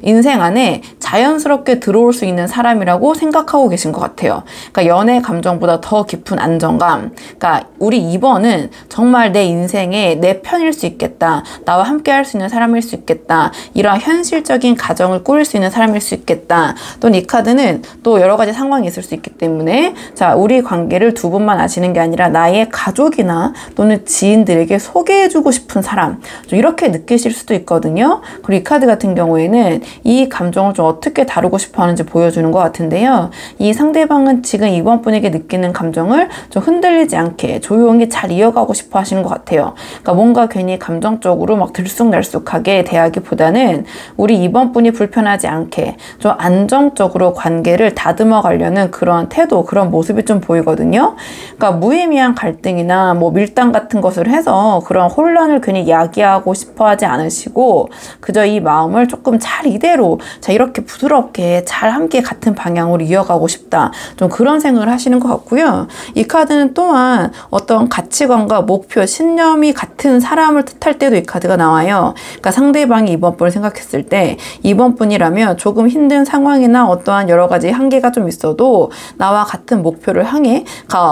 인생 안에 자연스럽게 들어올 수 있는 사람이라고 생각하고 계신 것 같아요. 그러니까 연애 감정보다 더 깊은 안정감. 그러니까 우리 2번은 정말 내 인생에 내 편일 수 있겠다. 나와 함께 할 수 있는 사람일 수 있겠다. 이러한 현실적인 가정을 꾸릴 수 있는 사람일 수 있겠다. 또는 이 카드는 또 여러 가지 상황이 있을 수 있기 때문에 자, 우리 관계를 두 분만 아시는 게 아니라 나의 가족이나 또는 지인들에게 소개해주고 싶은 사람. 좀 이렇게 느끼실 수도 있거든요. 그리고 이 카드 같은 경우에는 이 감정을 좀 어떻게 다루고 싶어 하는지 보여주는 것 같은데요. 이 상대방은 지금 이번 분에게 느끼는 감정을 좀 흔들리지 않게 조용히 잘 이어가고 싶어 하시는 것 같아요. 그러니까 뭔가 괜히 감정적으로 막 들쑥날쑥하게 대하기보다는 우리 이번 분이 불편하지 않게 좀 안정적으로 관계를 다듬어 가려는 그런 태도, 그런 모습이 좀 보이거든요. 그러니까 무의미한 갈등이나 뭐 밀당 같은 것을 해서 그런 혼란을 괜히 야기하고 싶어 하지 않으시고 그저 이 마음을 조금 잘 이대로 이렇게 부드럽게 잘 함께 같은 방향으로 이어가고 싶다. 좀 그런 생각을 하시는 것 같고요. 이 카드는 또한 어떤 가치관과 목표, 신념이 같은 사람을 뜻할 때도 이 카드가 나와요. 그러니까 상대방이 이번 분을 생각했을 때 이번 분이라면 조금 힘든 상황이나 어떠한 여러 가지 한계가 좀 있어도 나와 같은 목표를 향해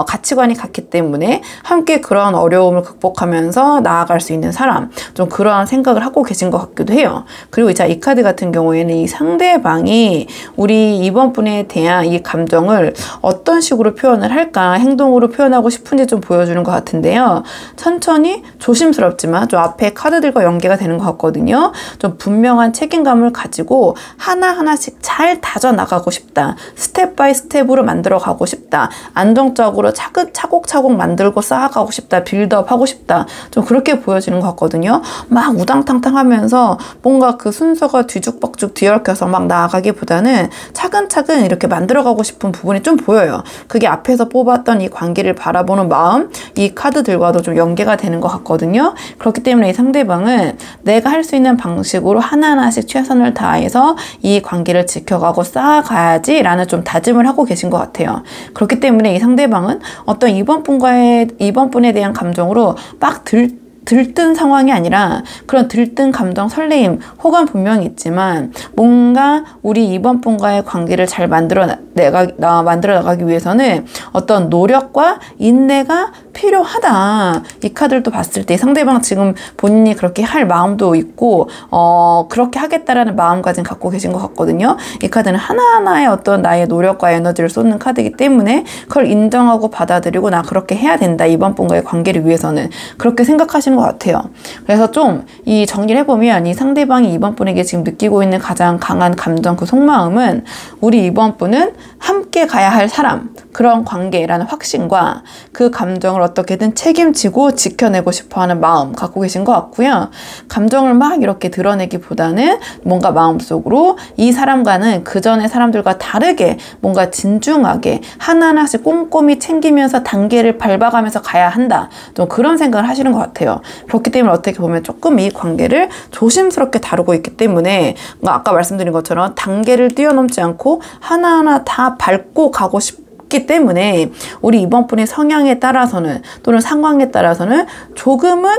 가치관이 같기 때문에 함께 그런 어려움을 극복하면서 나아갈 수 있는 사람. 좀 그러한 생각을 하고 계신 것 같기도 해요. 그리고 이 카드 같은 경우에는 이 상대방이 우리 이번 분에 대한 이 감정을 어떤 식으로 표현을 할까, 행동으로 표현하고 싶은지 좀 보여주는 것 같은데요. 천천히 조심스럽지만 좀 앞에 카드들과 연계가 되는 것 같거든요. 좀 분명한 책임감을 가지고 하나하나씩 잘 다져나가고 싶다. 스텝 바이 스텝으로 만들어 가고 싶다. 안정적으로 차곡차곡 만들고 쌓아가고 싶다. 빌드업 하고 싶다. 좀 그렇게 보여지는 것 같거든요. 막 우당탕탕 하면서 뭔가 그 순서가 뒤죽박죽 뒤엉켜서 막 나아가기보다는 차근차근 이렇게 만들어가고 싶은 부분이 좀 보여요. 그게 앞에서 뽑았던 이 관계를 바라보는 마음, 이 카드들과도 좀 연계가 되는 것 같거든요. 그렇기 때문에 이 상대방은 내가 할 수 있는 방식으로 하나하나씩 최선을 다해서 이 관계를 지켜가고 쌓아가야지 라는 좀 다짐을 하고 계신 것 같아요. 그렇기 때문에 이 상대방은 어떤 이번 분에 대한 감정으로 막 들뜬 상황이 아니라 그런 들뜬 감정, 설레임, 호감 분명히 있지만 뭔가 우리 이번 분과의 관계를 잘 만들어 나가기 위해서는 어떤 노력과 인내가 필요하다. 이 카드를 또 봤을 때 상대방 지금 본인이 그렇게 할 마음도 있고 그렇게 하겠다라는 마음까지는 갖고 계신 것 같거든요. 이 카드는 하나하나의 어떤 나의 노력과 에너지를 쏟는 카드이기 때문에 그걸 인정하고 받아들이고 나 그렇게 해야 된다. 이번 분과의 관계를 위해서는 그렇게 생각하시는 것 같아요. 그래서 좀 이 정리를 해보면 이 상대방이 이번 분에게 지금 느끼고 있는 가장 강한 감정, 그 속마음은 우리 이번 분은 함께 가야 할 사람, 그런 관계라는 확신과 그 감정을 감정을 어떻게든 책임지고 지켜내고 싶어하는 마음 갖고 계신 것 같고요. 감정을 막 이렇게 드러내기보다는 뭔가 마음속으로 이 사람과는 그 전의 사람들과 다르게 뭔가 진중하게 하나하나씩 꼼꼼히 챙기면서 단계를 밟아가면서 가야 한다. 좀 그런 생각을 하시는 것 같아요. 그렇기 때문에 어떻게 보면 조금 이 관계를 조심스럽게 다루고 있기 때문에 아까 말씀드린 것처럼 단계를 뛰어넘지 않고 하나하나 다 밟고 가고 싶기 때문에 우리 이번 분의 성향에 따라서는 또는 상황에 따라서는 조금은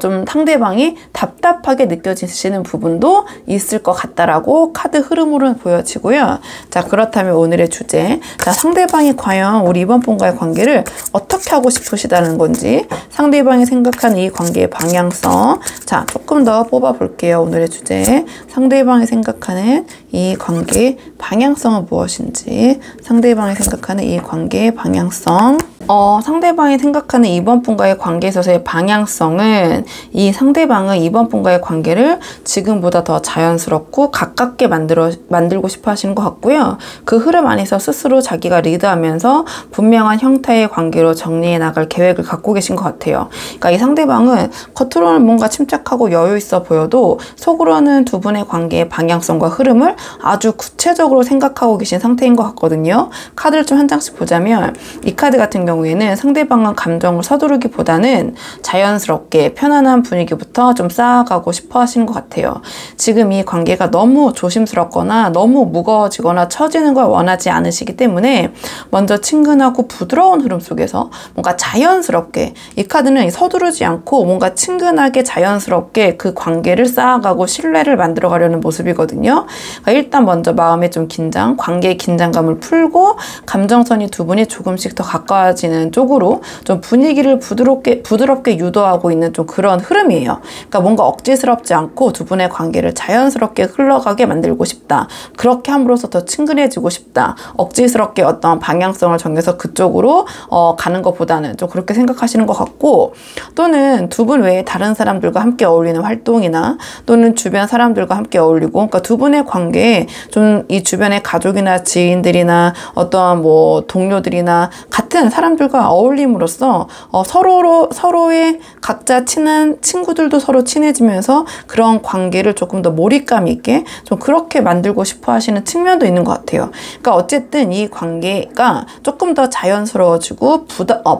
좀 상대방이 답답하게 느껴지시는 부분도 있을 것 같다라고 카드 흐름으로는 보여지고요. 자, 그렇다면 오늘의 주제, 자, 상대방이 과연 우리 이번 분과의 관계를 어떻게 하고 싶으시다는 건지, 상대방이 생각하는 이 관계의 방향성, 자, 조금 더 뽑아 볼게요. 오늘의 주제, 상대방이 생각하는 이 관계의 방향성은 무엇인지, 상대방이 생각하는 이 관계의 방향성. 상대방이 생각하는 이번 분과의 관계에 있어서의 방향성은, 이 상대방은 이번 분과의 관계를 지금보다 더 자연스럽고 가깝게 만들고 싶어 하시는 것 같고요. 그 흐름 안에서 스스로 자기가 리드하면서 분명한 형태의 관계로 정리해 나갈 계획을 갖고 계신 것 같아요. 그러니까 이 상대방은 겉으로는 뭔가 침착하고 여유 있어 보여도 속으로는 두 분의 관계의 방향성과 흐름을 아주 구체적으로 생각하고 계신 상태인 것 같거든요. 카드를 좀 한 장씩 보자면, 이 카드 같은 경우에는 상대방은 감정을 서두르기보다는 자연스럽게 편안한 분위기부터 좀 쌓아가고 싶어 하시는 것 같아요. 지금 이 관계가 너무 조심스럽거나 너무 무거워지거나 처지는 걸 원하지 않으시기 때문에 먼저 친근하고 부드러운 흐름 속에서 뭔가 자연스럽게, 이 카드는 서두르지 않고 뭔가 친근하게 자연스럽게 그 관계를 쌓아가고 신뢰를 만들어 가려는 모습이거든요. 그러니까 일단 먼저 마음의 좀 긴장, 관계의 긴장감을 풀고 감정선이 두 분이 조금씩 더 가까워지는 쪽으로 좀 분위기를 부드럽게 유도하고 있는 좀 그런 흐름이에요. 그러니까 뭔가 억지스럽지 않고 두 분의 관계를 자연스럽게 흘러가게 만들고 싶다. 그렇게 함으로써 더 친근해지고 싶다. 억지스럽게 어떤 방향성을 정해서 그쪽으로 가는 것보다는 좀 그렇게 생각하시는 것 같고, 또는 두 분 외에 다른 사람들과 함께 어울리는 활동이나 또는 주변 사람들과 함께 어울리고, 그러니까 두 분의 관계에 좀 이 주변의 가족이나 지인들이나 어떠한 뭐 동료들이나 같은 사람들과 어울림으로써 서로의 각자 친한 친구들도 서로 친해지면서 그런 관계를 조금 더 몰입감 있게 좀 그렇게 만들고 싶어 하시는 측면도 있는 것 같아요. 그러니까 어쨌든 이 관계가 조금 더 자연스러워지고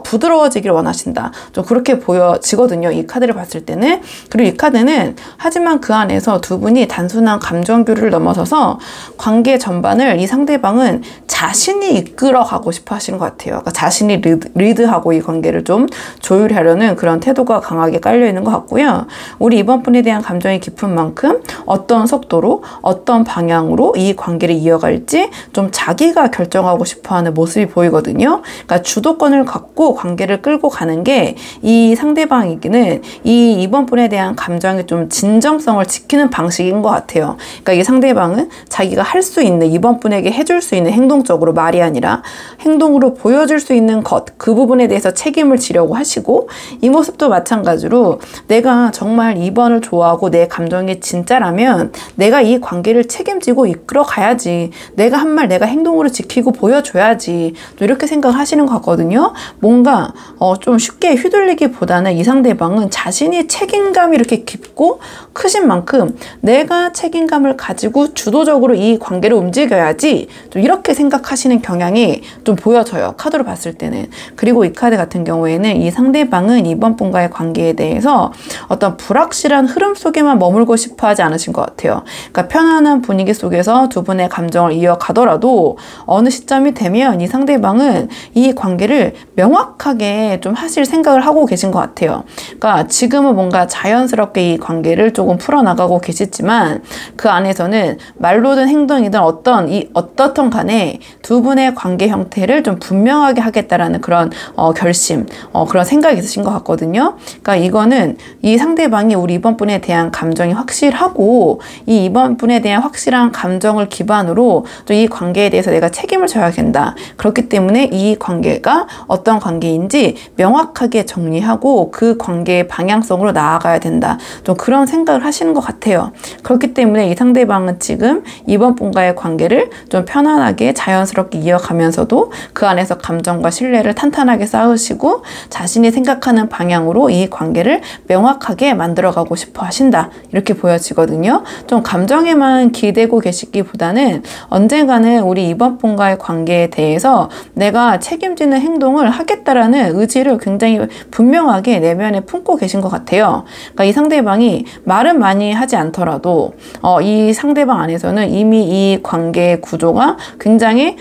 부드러워지길 원하신다. 좀 그렇게 보여지거든요. 이 카드를 봤을 때는. 그리고 이 카드는 하지만 그 안에서 두 분이 단순한 감정 교류를 넘어서서 관계 전반을 이 상대방은 자신이 이끌어가고 싶어 하시는 것 같아요. 그러니까 자신이 리드하고 이 관계를 좀 조율하려는 그런 태도가 강하게 깔려있는 것 같고요. 우리 이번 분에 대한 감정이 깊은 만큼 어떤 속도로 어떤 방향으로 이 관계를 이어갈지 좀 자기가 결정하고 싶어하는 모습이 보이거든요. 그러니까 주도권을 갖고 관계를 끌고 가는 게 이 상대방에게는 이번 분에 대한 감정의 좀 진정성을 지키는 방식인 것 같아요. 그러니까 이 상대방은 자기가 할 수 있는, 이번 분에게 해줄 수 있는 행동적으로, 말이 아니라 행동으로 보여줄 수 있는 것, 그 부분에 대해서 책임을 지려고 하시고, 이 모습도 마찬가지로 내가 정말 2번을 좋아하고 내 감정이 진짜라면 내가 이 관계를 책임지고 이끌어 가야지, 내가 한 말 내가 행동으로 지키고 보여줘야지, 또 이렇게 생각하시는 것 같거든요. 뭔가 좀 쉽게 휘둘리기보다는 이 상대방은 자신이 책임감이 이렇게 깊고 크신 만큼 내가 책임감을 가지고 주도적으로 이 관계를 움직여야지, 좀 이렇게 생각하시는 경향이 좀 보여져요. 카드로 봤을 때는. 그리고 이 카드 같은 경우에는 이 상대방은 이번 분과의 관계에 대해서 어떤 불확실한 흐름 속에만 머물고 싶어 하지 않으신 것 같아요. 그러니까 편안한 분위기 속에서 두 분의 감정을 이어가더라도 어느 시점이 되면 이 상대방은 이 관계를 명확하게 좀 하실 생각을 하고 계신 것 같아요. 그러니까 지금은 뭔가 자연스럽게 이 관계를 조금 풀어나가고 계시지만 그 안에서는 말로든 행동이든 어떻든 간에 두 분의 관계 형태를 좀 분명하게 하겠다라는 그런 결심, 그런 생각이 있으신 것 같거든요. 그러니까 이거는 이 상대방이 우리 이번 분에 대한 감정이 확실하고, 이 이번 분에 대한 확실한 감정을 기반으로 또 이 관계에 대해서 내가 책임을 져야 된다. 그렇기 때문에 이 관계가 어떤 관계인지 명확하게 정리하고 그 관계의 방향성으로 나아가야 된다. 좀 그런 생각을 하시는 것 같아요. 그렇기 때문에 이 상대방은 지금 이번 분과의 관계를 좀 편안하게 자연스럽게 이어가면서도 그 안에서 감정과 신뢰를 신뢰를 탄탄하게 쌓으시고 자신이 생각하는 방향으로 이 관계를 명확하게 만들어가고 싶어 하신다. 이렇게 보여지거든요. 좀 감정에만 기대고 계시기보다는 언젠가는 우리 이번 분과의 관계에 대해서 내가 책임지는 행동을 하겠다라는 의지를 굉장히 분명하게 내면에 품고 계신 것 같아요. 그러니까 이 상대방이 말은 많이 하지 않더라도 이 상대방 안에서는 이미 이 관계의 구조가 굉장히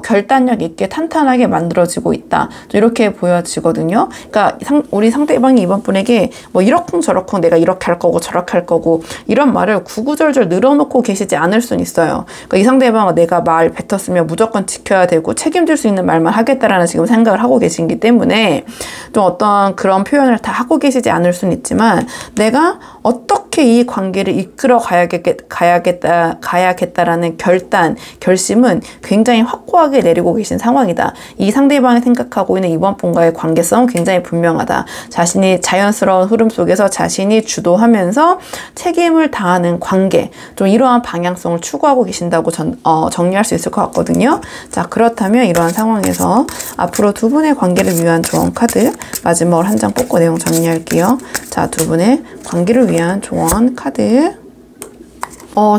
결단력 있게 탄탄하게 만들어지고 있다. 이렇게 보여지거든요. 그러니까 우리 상대방이 이번 분에게 뭐 이러쿵저러쿵 내가 이렇게 할 거고 저렇게 할 거고 이런 말을 구구절절 늘어놓고 계시지 않을 수는 있어요. 그러니까 이 상대방은 내가 말 뱉었으면 무조건 지켜야 되고 책임질 수 있는 말만 하겠다라는 지금 생각을 하고 계시기 때문에 좀 어떤 그런 표현을 다 하고 계시지 않을 수는 있지만 내가 어떻게 이 관계를 이끌어 가야겠다라는 결심은 굉장히 확고하게 내리고 계신 상황이다. 이 상대방이 생각하고 있는 이번 분과의 관계성은 굉장히 분명하다. 자신이 자연스러운 흐름 속에서 자신이 주도하면서 책임을 다하는 관계, 좀 이러한 방향성을 추구하고 계신다고 정리할 수 있을 것 같거든요. 자, 그렇다면 이러한 상황에서 앞으로 두 분의 관계를 위한 조언 카드 마지막으로 한 장 뽑고 내용 정리할게요. 자, 두 분의 관계를 위한 조언 카드.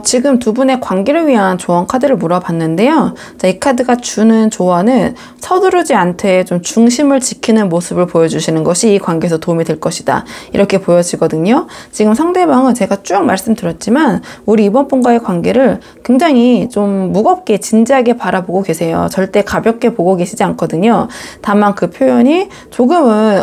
지금 두 분의 관계를 위한 조언 카드를 물어봤는데요. 자, 이 카드가 주는 조언은 서두르지 않되 좀 중심을 지키는 모습을 보여주시는 것이 이 관계에서 도움이 될 것이다. 이렇게 보여지거든요. 지금 상대방은 제가 쭉 말씀드렸지만 우리 이번 분과의 관계를 굉장히 좀 무겁게 진지하게 바라보고 계세요. 절대 가볍게 보고 계시지 않거든요. 다만 그 표현이 조금은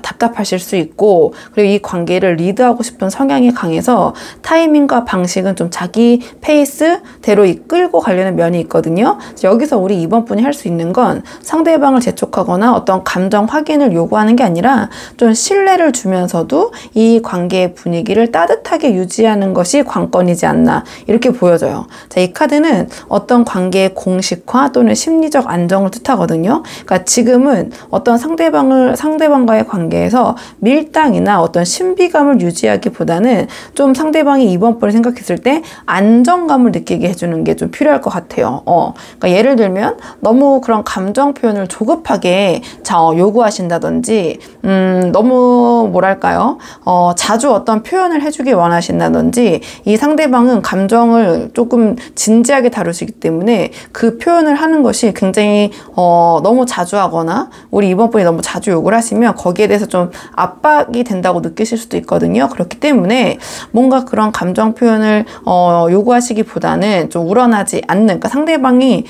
답답하실 수 있고 그리고 이 관계를 리드하고 싶은 성향이 강해서 타이밍과 방식은 좀 자기 페이스대로 이끌고 가려는 면이 있거든요. 여기서 우리 이번 분이 할 수 있는 건 상대방을 재촉하거나 어떤 감정 확인을 요구하는 게 아니라 좀 신뢰를 주면서도 이 관계의 분위기를 따뜻하게 유지하는 것이 관건이지 않나 이렇게 보여져요. 자, 이 카드는 어떤 관계의 공식화 또는 심리적 안정을 뜻하거든요. 그러니까 지금은 어떤 상대방과의 관계에서 밀당이나 어떤 신비감을 유지하기보다는 좀 상대방이 이번 분을 생각했을 때 안정감을 느끼게 해주는 게 좀 필요할 것 같아요. 그러니까 예를 들면 너무 그런 감정 표현을 조급하게 요구하신다든지 너무 뭐랄까요? 자주 어떤 표현을 해주길 원하신다든지 이 상대방은 감정을 조금 진지하게 다루시기 때문에 그 표현을 하는 것이 굉장히 너무 자주 하거나 우리 이번 분이 너무 자주 욕을 하시면 거기에 대해서 좀 압박이 된다고 느끼실 수도 있거든요. 그렇기 때문에 뭔가 그런 감정 표현을 요구하시기보다는 좀 우러나지 않는, 그러니까 상대방이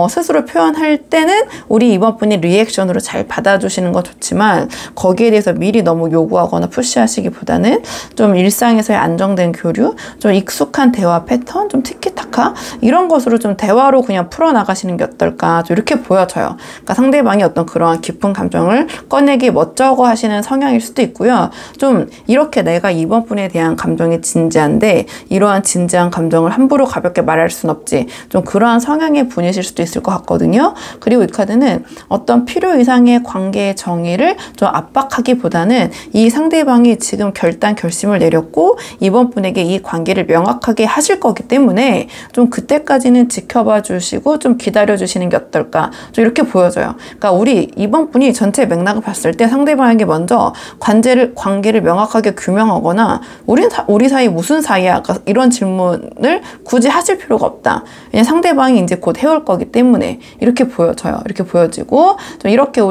스스로 표현할 때는 우리 이번 분이 리액션으로 잘 받아주시는 건 좋지만 거기에 대해서 미리 너무 요구하거나 푸시하시기보다는 좀 일상에서의 안정된 교류, 좀 익숙한 대화 패턴, 좀 티키타카 이런 것으로 좀 대화로 그냥 풀어나가시는 게 어떨까 좀 이렇게 보여져요. 그러니까 상대방이 어떤 그러한 깊은 감정을 꺼내기 멋쩍어 하시는 성향일 수도 있고요. 좀 이렇게 내가 이번 분에 대한 감정이 진지한데 이러한 진지한 감정을 함부로 가볍게 말할 순 없지. 좀 그러한 성향의 분이실 수도 있을 것 같거든요. 그리고 이 카드는 어떤 필요 이상의 관계의 정의를 좀 압박하기보다는 이 상대방이 지금 결심을 내렸고 이번 분에게 이 관계를 명확하게 하실 거기 때문에 좀 그때까지는 지켜봐 주시고 좀 기다려 주시는 게 어떨까 좀 이렇게 보여져요. 그러니까 우리 이번 분이 전체 맥락을 봤을 때 상대방에게 먼저 관계를 명확하게 규명하거나 우리 사이 무슨 사이야? 이런 질문을 굳이 하실 필요가 없다. 왜냐면 상대방이 이제 곧 해올 거기 때문에 이렇게 보여져요. 이렇게 보여지고 좀 이렇게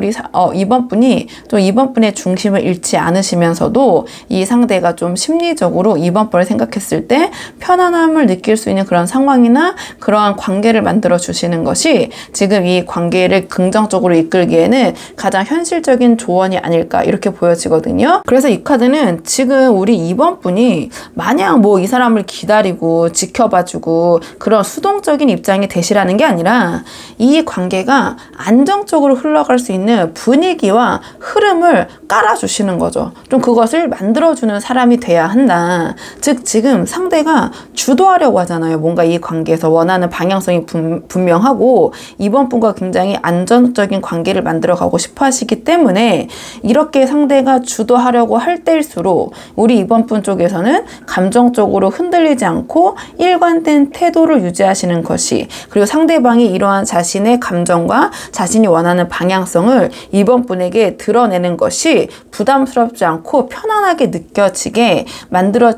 이번 분의 중심을 잃지 않으시면서도 이 상대가 좀 심리적으로 이번 분을 생각했을 때 편안함을 느낄 수 있는 그런 상황이나 그러한 관계를 만들어 주시는 것이 지금 이 관계를 긍정적으로 이끌기에는 가장 현실적인 조언이 아닐까 이렇게 보여지거든요. 그래서 이 카드는 지금 우리 이번 분이 마냥 뭐 이 사람을 기다리고 지켜봐주고 그런 수동적인 입장이 되시라는 게 아니라 이 관계가 안정적으로 흘러갈 수 있는 분위기와 흐름을 깔아주시는 거죠. 좀 그것을 만들어주는 사람이 돼야 한다. 즉 지금 상대가 주도하려고 하잖아요. 뭔가 이 관계에서 원하는 방향성이 분명하고 이번 분과 굉장히 안정적인 관계를 만들어가고 싶어 하시기 때문에 이렇게 상대가 주도하려고 할 때일수록 우리 이번 분 쪽에서는 감정적으로 흔들리지 않고 일관된 태도를 유지하시는 것이, 그리고 상대방이 이러한 자신의 감정과 자신이 원하는 방향성을 이번 분에게 드러내는 것이 부담스럽지 않고 편안하게 느껴지게 만들어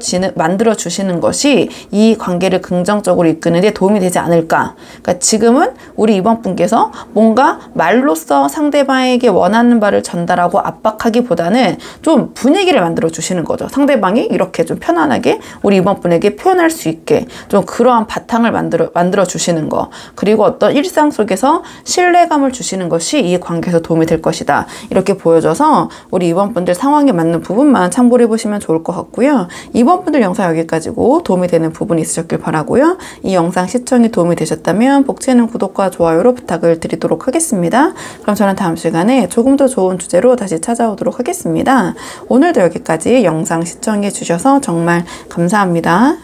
주시는 것이 이 관계를 긍정적으로 이끄는 데 도움이 되지 않을까. 그러니까 지금은 우리 이번 분께서 뭔가 말로써 상대방에게 원하는 바를 전달하고 압박하기보다는 좀 분위기를 만들어 주시는 거죠. 상대방이 이렇게 좀 편안하게 우리 이번 분에게 표현할 수 있게 좀 그러한 바탕을 만들어 주시는 거, 그리고 어떤 일상 속에서 신뢰감을 주시는 것이 이 관계에서 도움이 될 것이다. 이렇게 보여줘서 우리 이번 분들 상황에 맞는 부분만 참고를 해보시면 좋을 것 같고요. 이번 분들 영상 여기까지고 도움이 되는 부분이 있으셨길 바라고요. 이 영상 시청이 도움이 되셨다면 복지는 구독과 좋아요로 부탁을 드리도록 하겠습니다. 그럼 저는 다음 시간에 조금 더 좋은 주제로 다시 찾아오도록 하겠습니다. 오늘도 여기까지 영상 시청해 주셔서 정말 감사합니다.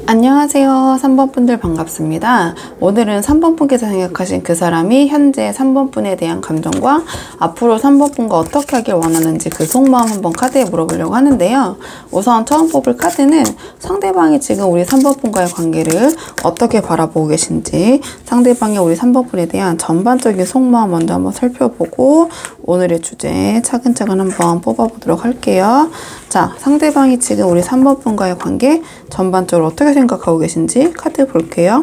안녕하세요. 3번 분들 반갑습니다. 오늘은 3번 분께서 생각하신 그 사람이 현재 3번 분에 대한 감정과 앞으로 3번 분과 어떻게 하길 원하는지 그 속마음 한번 카드에 물어보려고 하는데요. 우선 처음 뽑을 카드는 상대방이 지금 우리 3번 분과의 관계를 어떻게 바라보고 계신지, 상대방이 우리 3번 분에 대한 전반적인 속마음 먼저 한번 살펴보고 오늘의 주제 차근차근 한번 뽑아보도록 할게요. 자, 상대방이 지금 우리 3번 분과의 관계 전반적으로 어떻게 생각하고 계신지 카드 볼게요.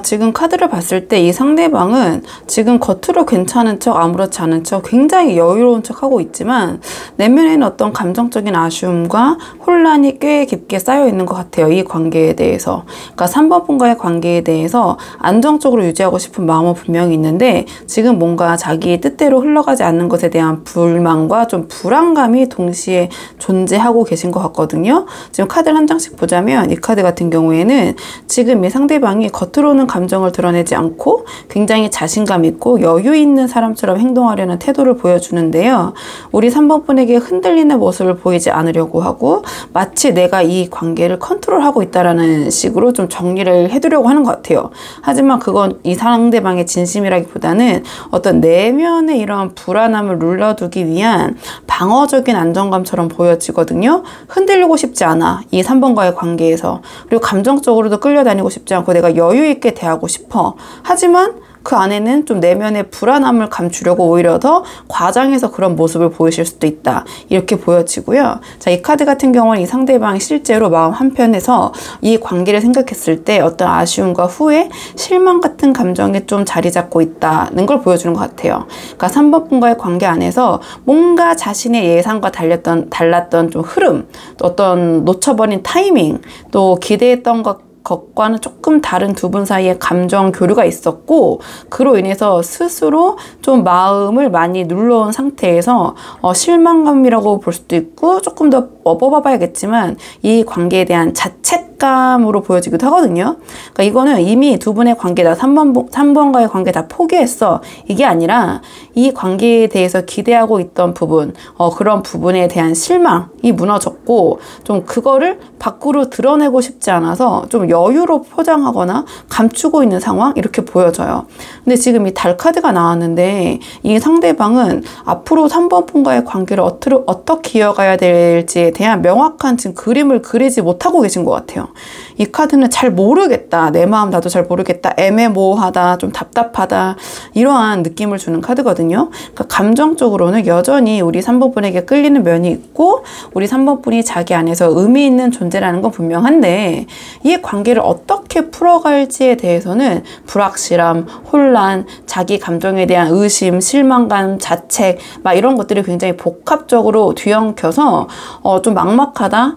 지금 카드를 봤을 때 이 상대방은 지금 겉으로 괜찮은 척, 아무렇지 않은 척, 굉장히 여유로운 척 하고 있지만 내면에는 어떤 감정적인 아쉬움과 혼란이 꽤 깊게 쌓여 있는 것 같아요. 이 관계에 대해서. 그러니까 3번 분과의 관계에 대해서 안정적으로 유지하고 싶은 마음은 분명히 있는데 지금 뭔가 자기의 뜻대로 흘러가지 않는 것에 대한 불만과 좀 불안감이 동시에 존재하고 계신 것 같거든요. 지금 카드를 한 장씩 보자면 이 카드 같은 경우에는 지금 이 상대방이 겉으로는 감정을 드러내지 않고 굉장히 자신감 있고 여유 있는 사람처럼 행동하려는 태도를 보여주는데요. 우리 3번 분에게 흔들리는 모습을 보이지 않으려고 하고 마치 내가 이 관계를 컨트롤하고 있다라는 식으로 좀 정리를 해두려고 하는 것 같아요. 하지만 그건 이 상대방의 진심이라기보다는 어떤 내면의 이러한 불안함을 눌러두기 위한 방어적인 안정감처럼 보여지거든요. 흔들리고 싶지 않아. 이 3번과의 관계에서. 그리고 감정적으로도 끌려다니고 싶지 않고 내가 여유 있게 대하고 싶어. 하지만 그 안에는 좀 내면의 불안함을 감추려고 오히려 더 과장해서 그런 모습을 보이실 수도 있다. 이렇게 보여지고요. 자, 이 카드 같은 경우는 이 상대방이 실제로 마음 한편에서 이 관계를 생각했을 때 어떤 아쉬움과 후회, 실망 같은 감정이 좀 자리 잡고 있다는 걸 보여주는 것 같아요. 그러니까 3번 분과의 관계 안에서 뭔가 자신의 예상과 달랐던 좀 흐름, 또 어떤 놓쳐버린 타이밍, 또 기대했던 것과는 조금 다른 두 분 사이에 감정 교류가 있었고 그로 인해서 스스로 좀 마음을 많이 눌러온 상태에서 실망감이라고 볼 수도 있고 조금 더 뽑아봐야겠지만 이 관계에 대한 자책감으로 보여지기도 하거든요. 그러니까 이거는 이미 두 분의 관계다, 3번과의 관계 다 포기했어. 이게 아니라 이 관계에 대해서 기대하고 있던 부분, 그런 부분에 대한 실망이 무너졌고 좀 그거를 밖으로 드러내고 싶지 않아서 좀 여유로 포장하거나 감추고 있는 상황 이렇게 보여져요. 근데 지금 이 달 카드가 나왔는데 이 상대방은 앞으로 3번 분과의 관계를 어떻게 이어가야 될지에 대한 명확한 지금 그림을 그리지 못하고 계신 것 같아요. 이 카드는 잘 모르겠다. 내 마음 나도 잘 모르겠다. 애매모호하다. 좀 답답하다. 이러한 느낌을 주는 카드거든요. 그러니까 감정적으로는 여전히 우리 3번 분에게 끌리는 면이 있고 우리 3번 분이 자기 안에서 의미 있는 존재라는 건 분명한데 이 관계를 어떻게 풀어갈지에 대해서는 불확실함, 혼란, 자기 감정에 대한 의심, 실망감, 자책 막 이런 것들이 굉장히 복합적으로 뒤엉켜서 좀 막막하다.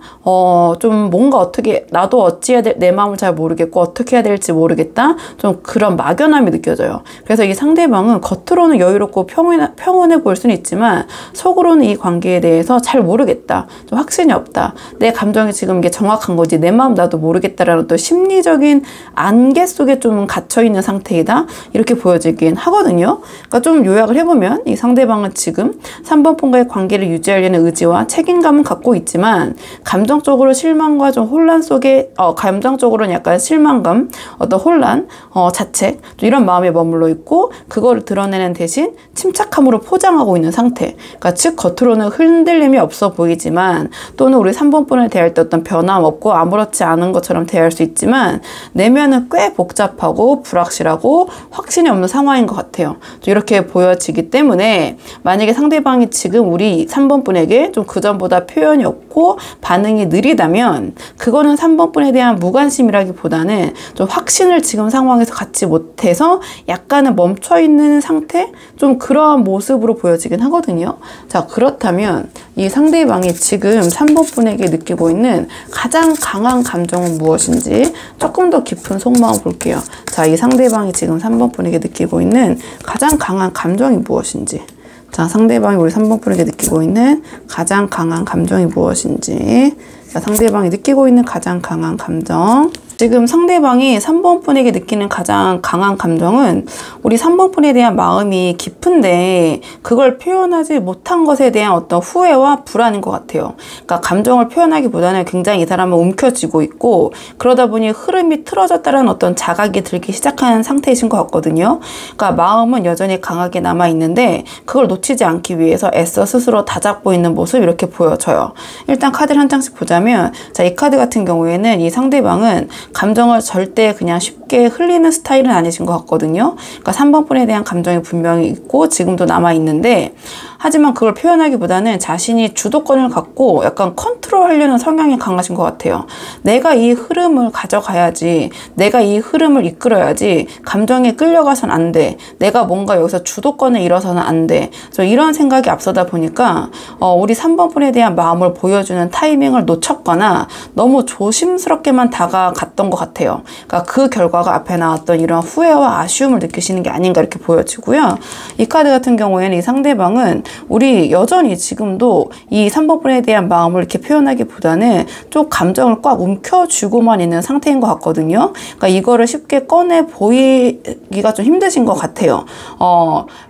좀 뭔가 어떻게 나도 어찌 해야 내 마음을 잘 모르겠고 어떻게 해야 될지 모르겠다. 좀 그런 막연함이 느껴져요. 그래서 이 상대방은 겉으로는 여유롭고 평온해 보일 수는 있지만 속으로는 이 관계에 대해서 잘 모르겠다. 좀 확신이 없다. 내 감정이 지금 이게 정확한 거지. 내 마음 나도 모르겠다라는 또 심리적인 안개 속에 좀 갇혀있는 상태이다. 이렇게 보여지긴 하거든요. 그러니까 좀 요약을 해보면 이 상대방은 지금 3번 분과의 관계를 유지하려는 의지와 책임감은 갖고 있지만 감정적으로 실망과 좀 혼란 속에 감정적으로는 약간 실망감, 어떤 혼란, 자책, 이런 마음에 머물러 있고, 그거를 드러내는 대신 침착함으로 포장하고 있는 상태. 그러니까 즉 겉으로는 흔들림이 없어 보이지만, 또는 우리 3번 분을 대할 때 어떤 변함 없고 아무렇지 않은 것처럼 대할 수 있지만, 내면은 꽤 복잡하고 불확실하고 확신이 없는 상황인 것 같아요. 이렇게 보여지기 때문에 만약에 상대방이 지금 우리 3번 분에게 좀 그전보다 표현이 없고 반응이 느리다면, 그거는 3번 분에 대한 무관심이라기보다는 좀 확신을 지금 상황에서 갖지 못해서 약간은 멈춰있는 상태? 좀 그러한 모습으로 보여지긴 하거든요. 자, 그렇다면 이 상대방이 지금 3번 분에게 느끼고 있는 가장 강한 감정은 무엇인지 조금 더 깊은 속마음 볼게요. 자, 이 상대방이 지금 3번 분에게 느끼고 있는 가장 강한 감정이 무엇인지. 자, 상대방이 우리 3번 분에게 느끼고 있는 가장 강한 감정이 무엇인지. 자, 상대방이 느끼고 있는 가장 강한 감정. 지금 상대방이 3번 분에게 느끼는 가장 강한 감정은 우리 3번 분에 대한 마음이 깊은데 그걸 표현하지 못한 것에 대한 어떤 후회와 불안인 것 같아요. 그러니까 감정을 표현하기보다는 굉장히 이 사람은 움켜쥐고 있고, 그러다 보니 흐름이 틀어졌다는 어떤 자각이 들기 시작한 상태이신 것 같거든요. 그러니까 마음은 여전히 강하게 남아있는데 그걸 놓치지 않기 위해서 애써 스스로 다잡고 있는 모습, 이렇게 보여져요. 일단 카드를 한 장씩 보자면, 자, 이 카드 같은 경우에는 이 상대방은 감정을 절대 그냥 쉽게 흘리는 스타일은 아니신 것 같거든요. 그러니까 3번 분에 대한 감정이 분명히 있고 지금도 남아있는데, 하지만 그걸 표현하기보다는 자신이 주도권을 갖고 약간 컨트롤하려는 성향이 강하신 것 같아요. 내가 이 흐름을 가져가야지, 내가 이 흐름을 이끌어야지, 감정에 끌려가선 안 돼, 내가 뭔가 여기서 주도권을 잃어서는 안 돼. 그래서 이런 생각이 앞서다 보니까 우리 3번 분에 대한 마음을 보여주는 타이밍을 놓쳤거나 너무 조심스럽게만 다가갔던 것 같아요. 그러니까 그 결과가 앞에 나왔던 이런 후회와 아쉬움을 느끼시는 게 아닌가, 이렇게 보여지고요. 이 카드 같은 경우에는 이 상대방은 우리 여전히 지금도 이 3번 분에 대한 마음을 이렇게 표현하기보다는 좀 감정을 꽉 움켜쥐고만 있는 상태인 것 같거든요. 그러니까 이거를 쉽게 꺼내 보이기가 좀 힘드신 것 같아요.